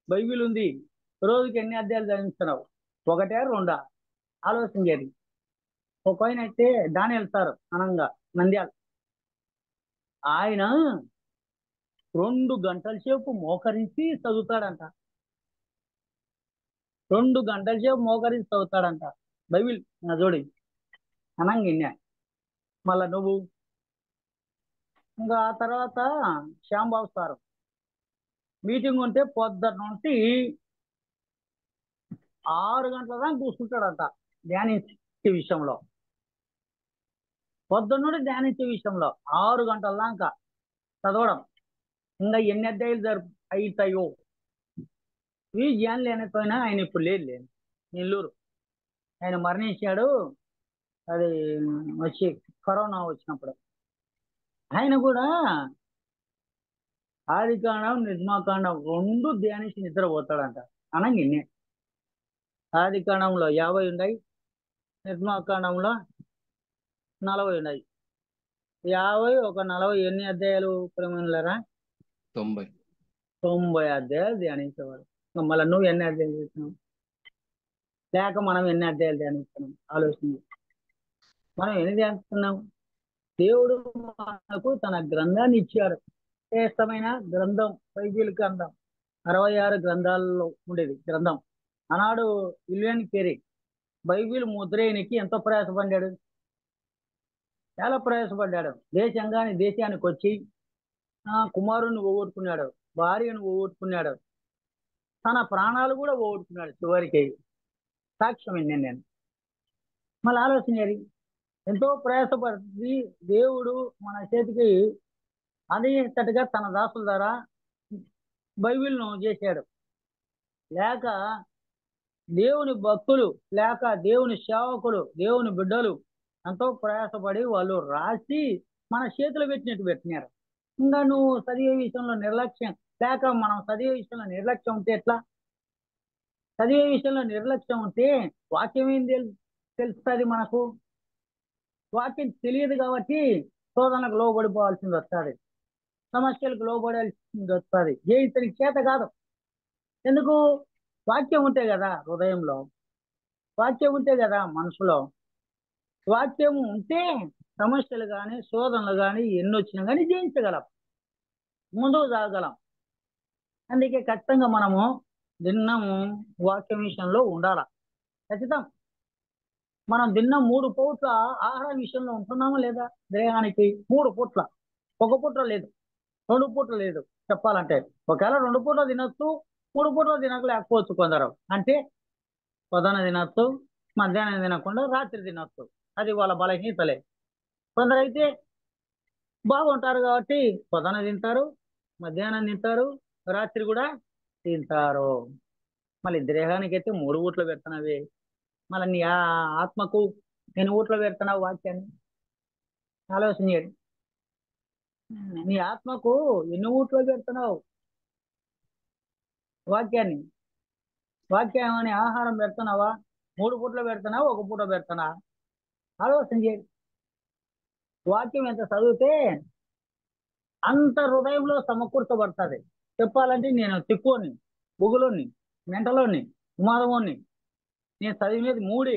బైబిల్ ఉంది, రోజుకి ఎన్ని అధ్యాయాలు చదివిస్తున్నావు? ఒకటే రెండా? ఆలోచన చేయండి. ఒక ఆయన అయితే దానియేలు సార్ అనంగా నంద్యాల, ఆయన 2 గంటల సేపు మోకరించి చదువుతాడంట. 2 గంటల సేపు మోకరించి చదువుతాడంట బైబిల్. నా జోడి అనంగా ఇన్నా. మళ్ళా నువ్వు ఇంకా ఆ తర్వాత శ్యాంబాబు సారు మీటింగ్ ఉంటే పొద్దున్న నుండి 6 గంటల దాకా కూర్చుంటాడంట ధ్యానించే విషయంలో. పొద్దున్న నుండి ధ్యానించే విషయంలో 6 గంటల దాకా చదవడం. ఇంకా ఎన్ని అధ్యాయులు అవుతాయో. ఈ జ్ఞానం లేనిపోయినా ఆయన ఇప్పుడు లేదు నెల్లూరు. ఆయన మరణించాడు. అది వచ్చి కరోనా వచ్చినప్పుడు. ఆయన కూడా ఆదికాండం నిర్మాకాండం 2 ధ్యానించి నిద్రపోతాడంట. అనగా ఇన్నే ఆదికాండంలో 50 ఉన్నాయి, నిర్మాకాండంలో 40 ఉన్నాయి. 50 ఒక 40 ఎన్ని అధ్యాయాలు ప్రేమలారా? 90 అధ్యాయాలు ధ్యానించేవాడు. మళ్ళీ నువ్వు ఎన్ని అధ్యాయాలు చేస్తున్నావు? లేక మనం ఎన్ని అధ్యాయాలు ధ్యానిస్తున్నాం? ఆలోచన. మనం ఎన్ని ధ్యానిస్తున్నాం? దేవుడు మనకు తన గ్రంథాన్ని ఇచ్చాడు. శ్రేష్టమైన గ్రంథం బైబిల్ గ్రంథం. 66 గ్రంథాల్లో ఉండేది గ్రంథం. ఆనాడు విలియం కేరీ బైబిల్ ముద్రేయనికి ఎంతో ప్రయాసపడ్డాడు, చాలా ప్రయాసపడ్డాడు. దేశానికి వచ్చి కుమారుని పోగొట్టుకున్నాడు, భార్యను పోగొట్టుకున్నాడు, తన ప్రాణాలు కూడా పోగొట్టుకున్నాడు చివరికి. సాక్ష్యం నేను మళ్ళీ ఆలోచన ఎంతో ప్రయాసపడి దేవుడు మన చేతికి అందించేటట్టుగా తన దాసుల ద్వారా బైబిల్ను చేశాడు. లేక దేవుని భక్తులు, లేక దేవుని సేవకులు, దేవుని బిడ్డలు ఎంతో ప్రయాసపడి వాళ్ళు రాసి మన చేతులు పెట్టినారు. ఇంకా నువ్వు చదివే విషయంలో నిర్లక్ష్యం, లేక మనం చదివే విషయంలో నిర్లక్ష్యం ఉంటే ఎట్లా? చదివే విషయంలో నిర్లక్ష్యం ఉంటే వాక్యం ఏం తెలుస్తుంది మనకు? వాక్యం తెలియదు కాబట్టి శోధనకు లోబడిపోవాల్సింది వస్తుంది, సమస్యలకు లోబడాల్సింది వస్తుంది. జయించడానికి చేత కాదు. ఎందుకు? వాక్యం ఉంటే కదా హృదయంలో, వాక్యం ఉంటే కదా మనసులో. వాక్యం ఉంటే సమస్యలు కానీ శోధనలు కానీ ఎన్ని వచ్చినా కానీ జయించగలం, ముందుకు సాగగలం. అందుకే ఖచ్చితంగా మనము దినము వాక్యం విషయంలో ఉండాల. ఖచ్చితం. మనం తిన్న 3 పూట్ల ఆహారం విషయంలో ఉంటున్నామా లేదా? దేహానికి 3 పూట్ల, ఒక పూట లేదు, 2 పూటలు లేదు. చెప్పాలంటే ఒకవేళ 2 పూటలు తినొచ్చు, 3 పూటలు తినకలేకపోవచ్చు కొందరు. అంటే పొద్దున తినొచ్చు, మధ్యాహ్నం తినకుండా రాత్రి తినొచ్చు. అది వాళ్ళ బలహీనతలే. కొందరైతే బాగుంటారు కాబట్టి పొద్దున తింటారు, మధ్యాహ్నం తింటారు, రాత్రి కూడా తింటారు. మళ్ళీ దేహానికి అయితే 3 ఊట్లు పెడుతున్నవి, మళ్ళీ నీ ఆత్మకు నేను ఊట్లో పెడుతున్నావు వాక్యాన్ని ఆలోచన చేయండి. నీ ఆత్మకు ఎన్ని ఊట్లో పెడుతున్నావు వాక్యాన్ని? వాక్యం అని ఆహారం పెడుతున్నావా? 3 పూటలు పెడుతున్నావా, 1 పూట పెడుతున్నా? ఆలోచన చేయండి. వాక్యం ఎంత చదివితే అంత హృదయంలో సమకూర్చబడుతుంది. చెప్పాలంటే నేను తిక్కుని, బుగులోని, మెంటలోని, ఉమాదమోని, నేను చదివినది 3.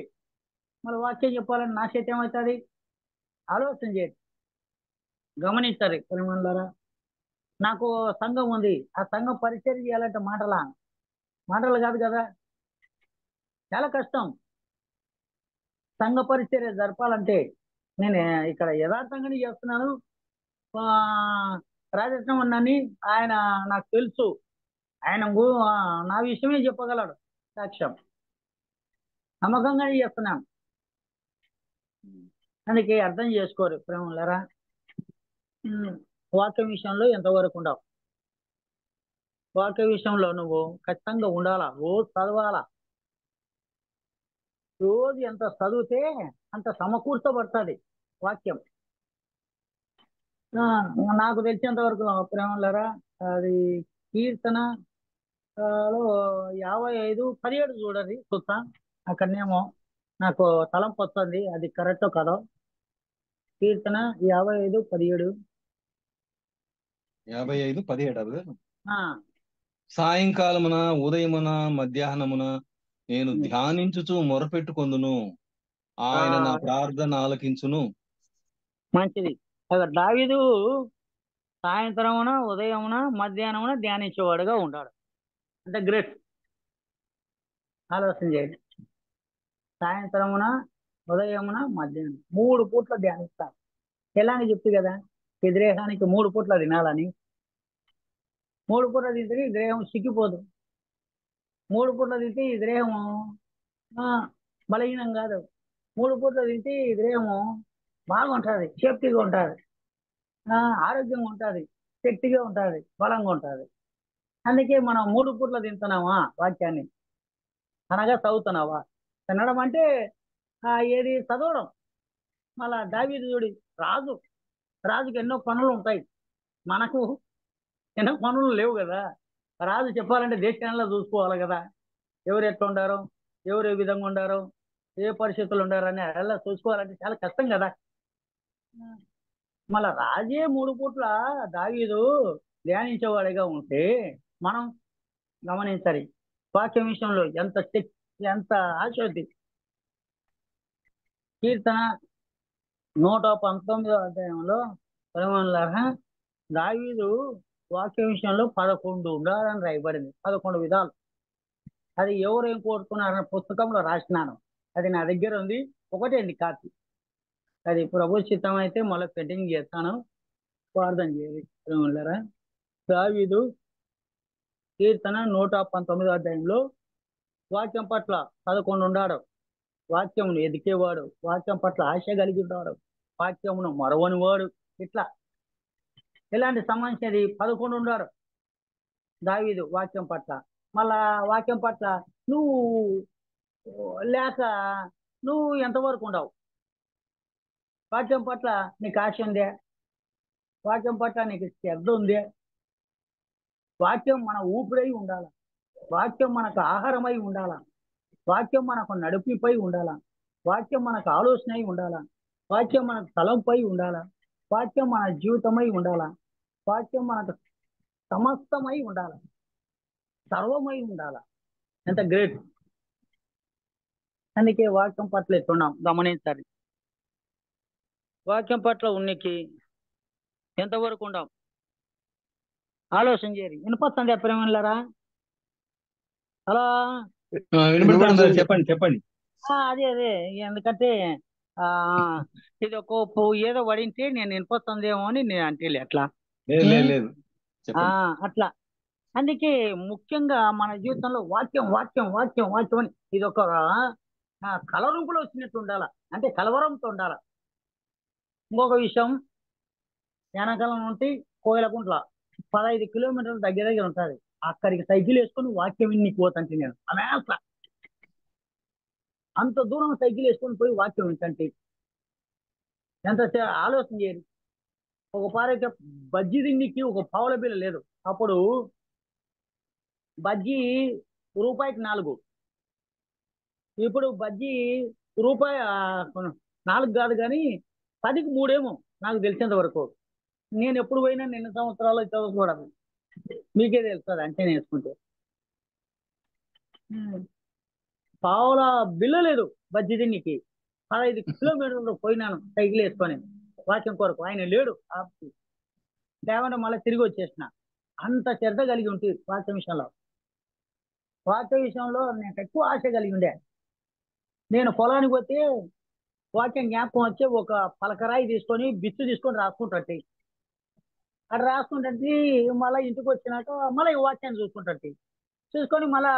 మరి వాక్యం చెప్పాలని నా చేతి ఏమవుతుంది? ఆలోచన చేయండి, గమనించారు ప్రేమలారా. నాకు సంఘం ఉంది, ఆ సంఘం పరిచయం చేయాలంటే మాటలు కాదు కదా, చాలా కష్టం. సంఘ పరిచర్య జరపాలంటే నేను ఇక్కడ యథార్థంగానే చేస్తున్నాను. రాజకృష్ణ అన్నని ఆయన నాకు తెలుసు, ఆయన నా విషయమే చెప్పగలడు, సాక్ష్యం. నమ్మకంగానే చేస్తున్నాను. అందుకే అర్థం చేసుకోరు ప్రేమలారా. వాక్యం విషయంలో ఎంతవరకు ఉండవు. వాక్య విషయంలో నువ్వు ఖచ్చితంగా ఉండాలా, రోజు చదవాలా. రోజు ఎంత చదివితే అంత సమకూర్చబడుతుంది వాక్యం. నాకు తెలిసినంత వరకు ప్రేమలారా, అది కీర్తన 55:17 చూడండి చూస్తా. అక్కడనేమో నాకు తలంపు వస్తుంది, అది కరెక్టో కాదో. కీర్తన 55:17. 55:17. సాయంకాలమున, ఉదయమున, మధ్యాహ్నమున నేను ధ్యానించుచు మొరపెట్టుకొందును, ఆయన నా ప్రార్థన ఆలకించును. మంచిది. దావీదు సాయంత్రమున, ఉదయమున, మధ్యాహ్నమున ధ్యానించేవాడుగా ఉన్నాడు. అంటే గ్రేట్. ఆలోచన చేయండి. సాయంత్రమున, ఉదయమున, మధ్యాహ్నం 3 పూట్ల ధ్యానిస్తారు. ఎలాని చెప్తు కదా, ఈ దేహానికి 3 పూట్ల తినాలని. 3 పూట్ల తింటే ఈ దేహం సిక్కిపోదు. 3 పూట్ల తింటే ఈ దేహము బలహీనం కాదు. 3 పూట్ల తింటే ఈ దేహము బాగుంటుంది, సేఫ్టీగా ఉంటుంది, ఆరోగ్యంగా ఉంటుంది, శక్తిగా ఉంటుంది, బలంగా ఉంటుంది. అందుకే మనం 3 పూట్ల తింటున్నామా వాక్యాన్ని, అనగా చదువుతున్నావా. తినడం అంటే ఏది చదవడం. మళ్ళా దావీదు చూడి, రాజుకి ఎన్నో పనులు ఉంటాయి, మనకు ఎన్నో పనులు లేవు కదా. రాజు చెప్పాలంటే దేశాల్లో చూసుకోవాలి కదా, ఎవరు ఎట్లా ఉండారో, ఎవరు ఏ విధంగా ఉండారో, ఏ పరిస్థితులు ఉండారో అని అలా చూసుకోవాలంటే చాలా కష్టం కదా. మళ్ళా రాజే 3 పూట్ల దావీదు ధ్యానించేవాడిగా ఉంటే మనం గమనించాలి వాక్యం విషయంలో ఎంత ఆశోద్ది. కీర్తన 119వ అధ్యాయంలో దావీదు వాక్య విషయంలో 11 ఉండాలని రాయబడింది. 11 విధాలు. అది ఎవరు ఏం కోరుకున్నారన్న పుస్తకంలో రాసినాను, అది నా దగ్గర ఉంది. ఒకటే అండి కాపీ. అది ప్రభు చిత్తం అయితే మళ్ళీ పెయింటింగ్ చేస్తాను, ప్రార్థన చేయాలి. దావీదు కీర్తన 119వ అధ్యాయంలో వాక్యం పట్ల 11 ఉన్నాడు. వాక్యమును ఎదికేవాడు, వాక్యం పట్ల ఆశ కలిగి ఉన్నాడు, వాక్యమును మరవని వాడు. ఇలాంటి సమస్యది 11 ఉన్నాడు దావీదు వాక్యం పట్ల. మళ్ళా వాక్యం పట్ల నువ్వు ఎంతవరకు ఉండవు? వాక్యం పట్ల నీకు ఆశ ఉందే? వాక్యం పట్ల నీకు శ్రద్ధ ఉందే? వాక్యం మన ఊపిరై ఉండాల, వాక్యం మనకు ఆహారమై ఉండాల, వాక్యం మనకు నడిపిపై ఉండాల, వాక్యం మనకు ఆలోచన అయి ఉండాల, వాక్యం మనకు తలంపై ఉండాల, వాక్యం మన జీవితమై ఉండాల, వాక్యం మనకు సమస్తమై ఉండాల, సర్వమై ఉండాల. ఎంత గ్రేట్. అందుకే వాక్యం పట్ల ఎట్టున్నాం గమనించాలి. వాక్యం పట్ల ఉనికి ఎంతవరకు ఉండాం ఆలోచన చేయరు. వినపస్తుంది ఎప్పుడేమన్నారా? అలా వినపడుతుంది. చెప్పండి. అదే అదే ఎందుకంటే ఆ ఇది ఒక ఏదో పడింటే నేను వినిపోతుందేమో అని నేను అంటే అట్లా లేదు లేదు ఉమ్, లేదు ఆ చెప్పండి. అట్లా అందుకే ముఖ్యంగా మన జీవితంలో వాక్యం వాక్యం వాక్యం వాక్యం అని ఇది ఒక కలవరింపులో వచ్చినట్టు ఉండాల, అంటే కలవరంతో ఉండాల. ఇంకొక విషయం, వెనకాలం నుండి కోయిలకుంట్ల 15 కిలోమీటర్ల దగ్గర దగ్గర ఉంటుంది. అక్కడికి సైకిల్ వేసుకొని వాక్యం వినికి పోతాంటే నేను అసలు అంత దూరం సైకిల్ వేసుకొని పోయి వాక్యం వింటంటే ఎంత ఆలోచన చేయాలి. ఒక పారైతే బజ్జీ తిండికి ఒక పావుల బిల్ల లేదు. అప్పుడు బజ్జీ రూపాయికి 4, ఇప్పుడు బజ్జీ రూపాయి 4 కాదు కానీ 10కి 3 నాకు తెలిసేంత వరకు. నేను ఎప్పుడు పోయినా నిన్న సంవత్సరాలు చదువుకోవడం మీకే తెలుస్తుంది అంటే నేర్చుకుంటే పావుల బిల్ల లేదు బజ్జీ తిండికి. 15 కిలోమీటర్లు పోయినాను సైకిల్ వేసుకొని వాక్యం కొరకు. ఆయన లేడు లేకుంటే మళ్ళీ తిరిగి వచ్చేసిన. అంత శ్రద్ధ కలిగి ఉంటుంది వాక్యం విషయంలో. వాక్య విషయంలో నేను ఎక్కువ ఆశ కలిగి ఉండే. నేను పొలానికి పోతే వాక్యం జ్ఞాపకం వచ్చి ఒక పలకరాయి తీసుకొని బిత్తు తీసుకొని రాసుకుంటే అక్కడ రాసుకుంటే మళ్ళీ ఇంటికి వచ్చినాక మళ్ళీ ఈ వాక్యాన్ని చూసుకుంటే చూసుకొని మళ్ళా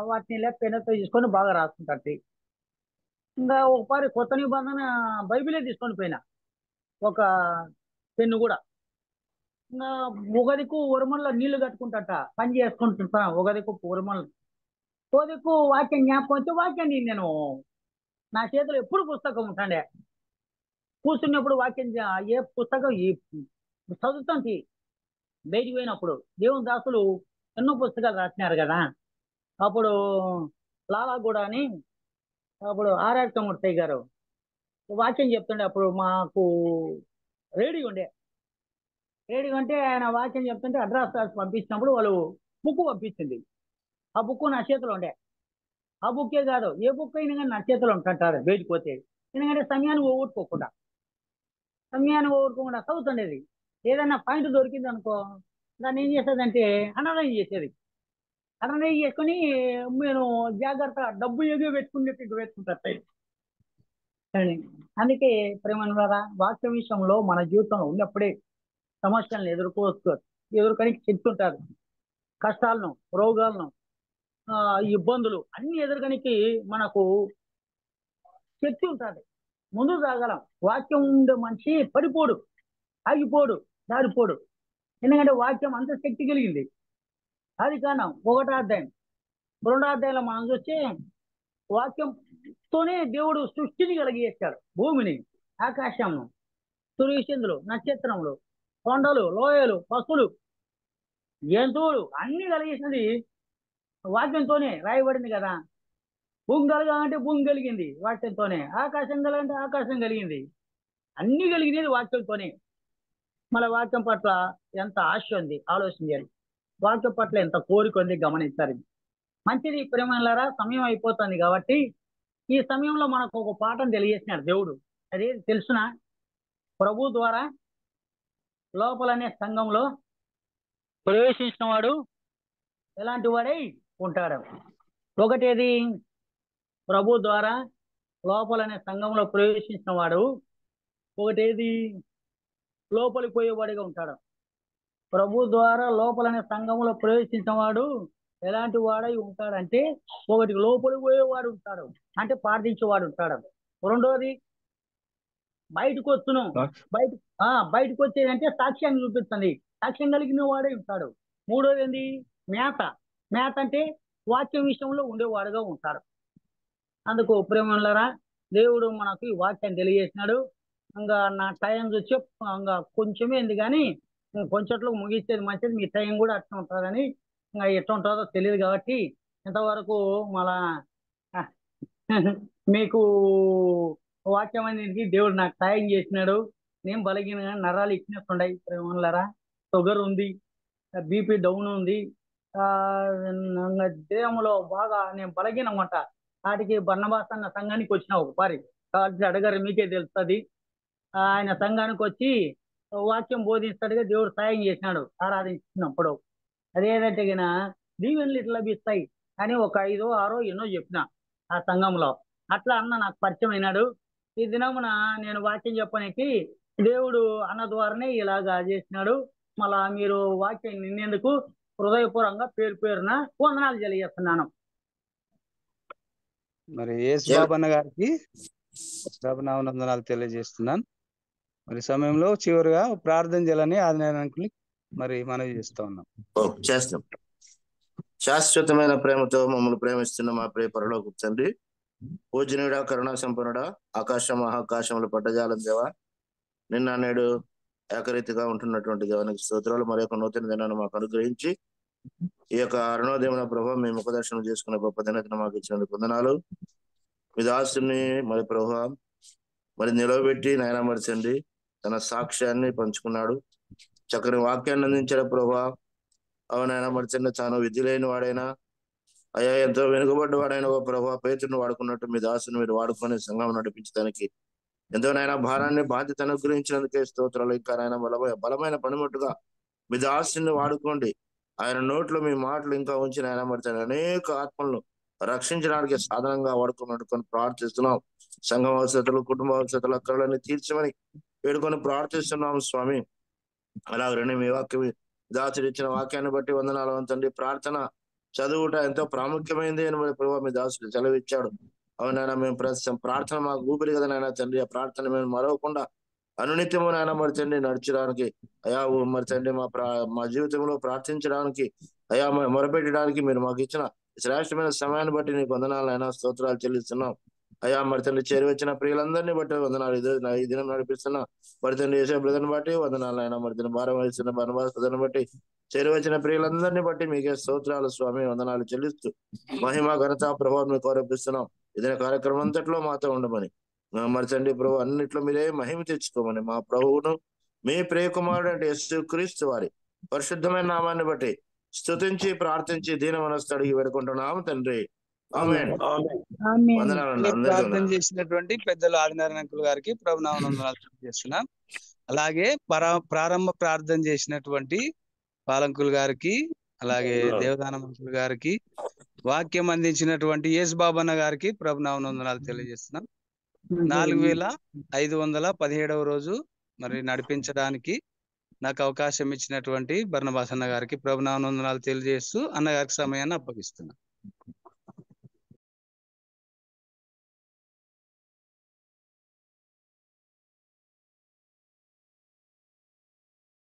వాటిని పెన్నుతో తీసుకొని బాగా రాసుకుంటే ఇంకా ఒకసారి కొత్త నిబంధన బైబిలే తీసుకొని పోయినా ఒక పెన్ను కూడా. ఇంకా ఒకదికు ఉరమల్లో నీళ్లు కట్టుకుంటాట పని చేసుకుంటుంటా. ఒకదికు ఉరమల్లో ఓదికు వాక్యం జ్ఞాపకం వచ్చి వాక్యాన్ని నేను నా చేతిలో ఎప్పుడు పుస్తకం ఉంటాండే. కూర్చున్నప్పుడు వాక్యం ఏ పుస్తకం చదువుతాంటి. బయటికి పోయినప్పుడు దేవుని దాసులు ఎన్నో పుస్తకాలు రాసినారు కదా. అప్పుడు లాలాగూడ అని అప్పుడు ఆర్ఆర్ కమూర్తయ్య గారు వాక్యం చెప్తుండే. అప్పుడు మాకు రేడియో ఉండే. రేడియో అంటే ఆయన వాక్యం చెప్తుంటే అడ్రస్ రాసి పంపించినప్పుడు వాళ్ళు బుక్ పంపించింది. ఆ బుక్ నా చేతిలో ఉండే. ఆ బుక్కే కాదు ఏ బుక్ అయినా కానీ నా చేతిలో ఉంటుంటారు బయటికి పోతే. ఎందుకంటే సమయాన్ని పోగొట్టుకోకుండా చదువుతుండేది. ఏదైనా పాయింట్ దొరికింది అనుకో దాన్ని ఏం చేసేదంటే అండర్లైన్ చేసేది. అండర్లైన్ చేసుకొని నేను జాగ్రత్త డబ్బు ఏదో పెట్టుకునేట్టు పెట్టుకుంటారు. అందుకే ప్రేమ వాక్య విషయంలో మన జీవితంలో ఉన్నప్పుడే సమస్యలను ఎదుర్కొని చెప్తుంటారు. కష్టాలను, రోగాలను, ఇబ్బందులు అన్ని ఎదుర్కొనికి మనకు శక్తి ఉంటుంది. ముందు సాగలం. వాక్యం ఉండే మనిషి పడిపోడు, ఆగిపోడు, దారిపోడు. ఎందుకంటే వాక్యం అంత శక్తి కలిగింది. అది కారణం 1వ అధ్యాయం 2వ అధ్యాయంలో మనం చూస్తే వాక్యంతోనే దేవుడు సృష్టిని కలిగేస్తాడు. భూమిని, ఆకాశంను, సూర్యచంద్రులు, నక్షత్రములు, కొండలు, లోయలు, పశువులు, జంతువులు అన్ని కలిగేసినది వాక్యంతోనే రాయబడింది కదా. భూమి కలగాలంటే భూమి కలిగింది వాక్యంతోనే. ఆకాశం కలగాలంటే ఆకాశం కలిగింది. అన్ని కలిగినది వాక్యంతోనే. మన వాక్యం పట్ల ఎంత ఆశ ఉంది ఆలోచించాలి. వాక్యం పట్ల ఎంత కోరిక ఉంది గమనించాలి. మంచిది ప్రేమలారా, సమయం అయిపోతుంది కాబట్టి ఈ సమయంలో మనకు ఒక పాఠం తెలియజేసినాడు దేవుడు. అదే తెలుసున ప్రభు ద్వారా లోపలనే సంఘంలో ప్రవేశించిన వాడు ఎలాంటి వాడై ఉంటాడు. ఒకటేది ప్రభు ద్వారా లోపలనే సంఘంలో ప్రవేశించిన వాడు ఒకటేది లోపలికి పోయేవాడిగా ఉంటాడు. ప్రభు ద్వారా లోపలనే సంఘంలో ప్రవేశించిన వాడు ఎలాంటి వాడై ఉంటాడంటే ఒకటి లోపలికి పోయేవాడు ఉంటాడు, అంటే ప్రార్థించేవాడు ఉంటాడు. రెండోది బయటకు వచ్చును. బయటకు వచ్చేదంటే సాక్ష్యాన్ని చూపిస్తుంది, సాక్ష్యం కలిగిన వాడే ఉంటాడు. మూడోది ఏంది? మేత అంటే వాక్యం విషయంలో ఉండేవాడుగా ఉంటాడు. అందుకు ప్రేమలారా, దేవుడు మనకు ఈ వాక్యాన్ని తెలియజేసినాడు. ఇంకా నా టైం చూసి ఇంకా కొంచెమే ఉంది కానీ కొంచెంలో ముగించేది మంచిది. మీ టైం కూడా అట్లా ఉంటుందని ఇంకా ఎట్లా ఉంటుందో తెలియదు కాబట్టి ఇంతవరకు మళ్ళా మీకు వాక్యం అనేది దేవుడు నాకు సాయం చేసినాడు. నేను బలగిన నరాలు ఇచ్చినట్టుండయి ప్రేమలారా. షుగర్ ఉంది, బీపీ డౌన్ ఉంది, దేహంలో బాగా నేను బలగినమాట. వాటికి బర్నబాస్ అన్న సంఘానికి వచ్చిన ఒకసారి కాబట్టి అడగారు, మీకే తెలుస్తుంది. ఆయన సంఘానికి వచ్చి వాక్యం బోధిస్తాడుగా దేవుడు సాయం చేసినాడు ఆరాధించినప్పుడు. అదేంటంటే గిన దీవెనలు ఇట్లా లభిస్తాయి అని ఒక 5, 6 ఎన్నో చెప్పిన ఆ సంఘంలో. అట్లా అన్న నాకు పరిచయం అయినాడు. ఈ దినమున నేను వాక్యం చెప్పడానికి దేవుడు అన్న ద్వారానే ఇలాగా చేసినాడు. మళ్ళా మీరు వాక్యం నిన్నేందుకు హృదయపూర్వకంగా పేరు పేరున వందనాలు తెలియజేస్తున్నాను. మరి యేసు బాబన్న గారికి ప్రభునామ వందనాలు తెలియజేస్తున్నాను. మరి సమయంలో చివరిగా ప్రార్థన చేయాలని ఆదినారాయణకి మరి మనవి చేస్తా ఉన్నాం. చేస్తాం. శాశ్వతమైన ప్రేమతో మమ్మల్ని ప్రేమిస్తున్న మా ప్రియ పరలోక తండ్రి, పూజనీయుడా, కరుణా సంపన్నుడా, ఆకాశ మహాకాశముల పట్టజాలం దేవా, నిన్న నేడు ఏకరీతిగా ఉంటున్నటువంటి దేవానికి స్తోత్రాలు. మరి యొక్క నూతన దినాన్ని మాకు అనుగ్రహించి ఈ యొక్క అరుణోదయమున ప్రభావం మేము ముఖదర్శనం చేసుకున్న గొప్ప దినతను మాకు ఇచ్చినందుకు వందనాలు. మీ దాసుని మరి ప్రభావం మరి నిలవబెట్టి నాయన మరిచండి తన సాక్ష్యాన్ని పంచుకున్నాడు. చక్కని వాక్యాన్ని అందించాడు ప్రభా. అవునైనా మరిచండి తాను విధి లేని వాడైనా అయ్యా ఎంతో వెనుకబడ్డ వాడైనా ఓ ప్రభా పేతుని వాడుకున్నట్టు మీ దాసుని మీరు వాడుకొని సంఘం నడిపించడానికి ఎంతోనైనా భారాన్ని బాధ్యత అనుగ్రహించినందుకే స్తోత్రాలు. ఇంకా ఆయన బలమైన పనిముట్టుగా మీ దాసుని వాడుకోండి. ఆయన నోట్లో మీ మాటలు ఇంకా ఉంచిన ఆయన మరిచండి అనేక ఆత్మలను రక్షించడానికి సాధనంగా వాడుకొని ప్రార్థిస్తున్నాం. సంఘం అవసరతలు, కుటుంబ అవసరతలు, అక్కర్లని తీర్చమని వేడుకొని ప్రార్థిస్తున్నాం స్వామి. అలాగనే మీ వాక్యం దాచుడు ఇచ్చిన వాక్యాన్ని బట్టి వందనాలు తండ్రి. ప్రార్థన చదువుట ఎంతో ప్రాముఖ్యమైంది అని ప్రభావ మీ దాసుడు సెలవిచ్చాడు. అవునైనా మేము ప్రార్థన మాకు ఊపిరి కదా నాయన తండ్రి. ఆ ప్రార్థన మేము మరవకుండా అనునిత్యము నాయన మరి తండ్రి నడిచడానికి అయా మరి తండ్రి మా జీవితంలో ప్రార్థించడానికి అయా మొరపెట్టడానికి మీరు మాకు ఇచ్చిన శ్రేష్టమైన సమయాన్ని బట్టి నీకు వందనాలు అయినా స్తోత్రాలు చెల్లిస్తున్నాం. అయ్యా మరి తండ్రి చేరువచ్చిన ప్రియులందరినీ బట్టి వందనాలు. ఈ దినం నడిపిస్తున్న మరి తండ్రి యేసే బ్రదర్ని బట్టి వందనాలు అయినా మరి తండ్రి భారం వహిస్తున్న బర్నబాస్ బ్రదర్ని బట్టి చేరువచ్చిన ప్రియులందరినీ బట్టి మీకే స్తోత్రాలు స్వామి వందనాలు చెల్లిస్తూ మహిమ ఘనత ప్రభావం మీకు ఆరోపిస్తున్నాం. ఇదే కార్యక్రమం అంతట్లో మాతో ఉండమని మరి తండ్రి ప్రభు అన్నిట్లో మీరే మహిమ తెచ్చుకోమని మా ప్రభువును మీ ప్రియ కుమారుడు అంటే యేసుక్రీస్తు వారి పరిశుద్ధమైన నామాన్ని బట్టి స్తుతించి ప్రార్థించి దీన మనస్సు అడిగి వేడుకుంటున్నాము తండ్రి. ఆమేన్. ప్రార్థన చేసినటువంటి పెద్దలు ఆదినారాయణ గారికి ప్రభునామం వందనాలు చేస్తున్నాం. అలాగే ప్రారంభ ప్రార్థన చేసినటువంటి పాలంకుల్ గారికి, అలాగే దేవదాన మంత్రులు గారికి, వాక్యం అందించినటువంటి యేసు బాబన్న గారికి ప్రభునామం వందనాలు తెలియజేస్తున్నాం. 4517వ రోజు మరి నడిపించడానికి నాకు అవకాశం ఇచ్చినటువంటి బర్నబాస్ అన్న గారికి ప్రభునామం వందనాలు తెలియజేస్తూ అన్నగారికి సమయాన్ని అప్పగిస్తున్నాం.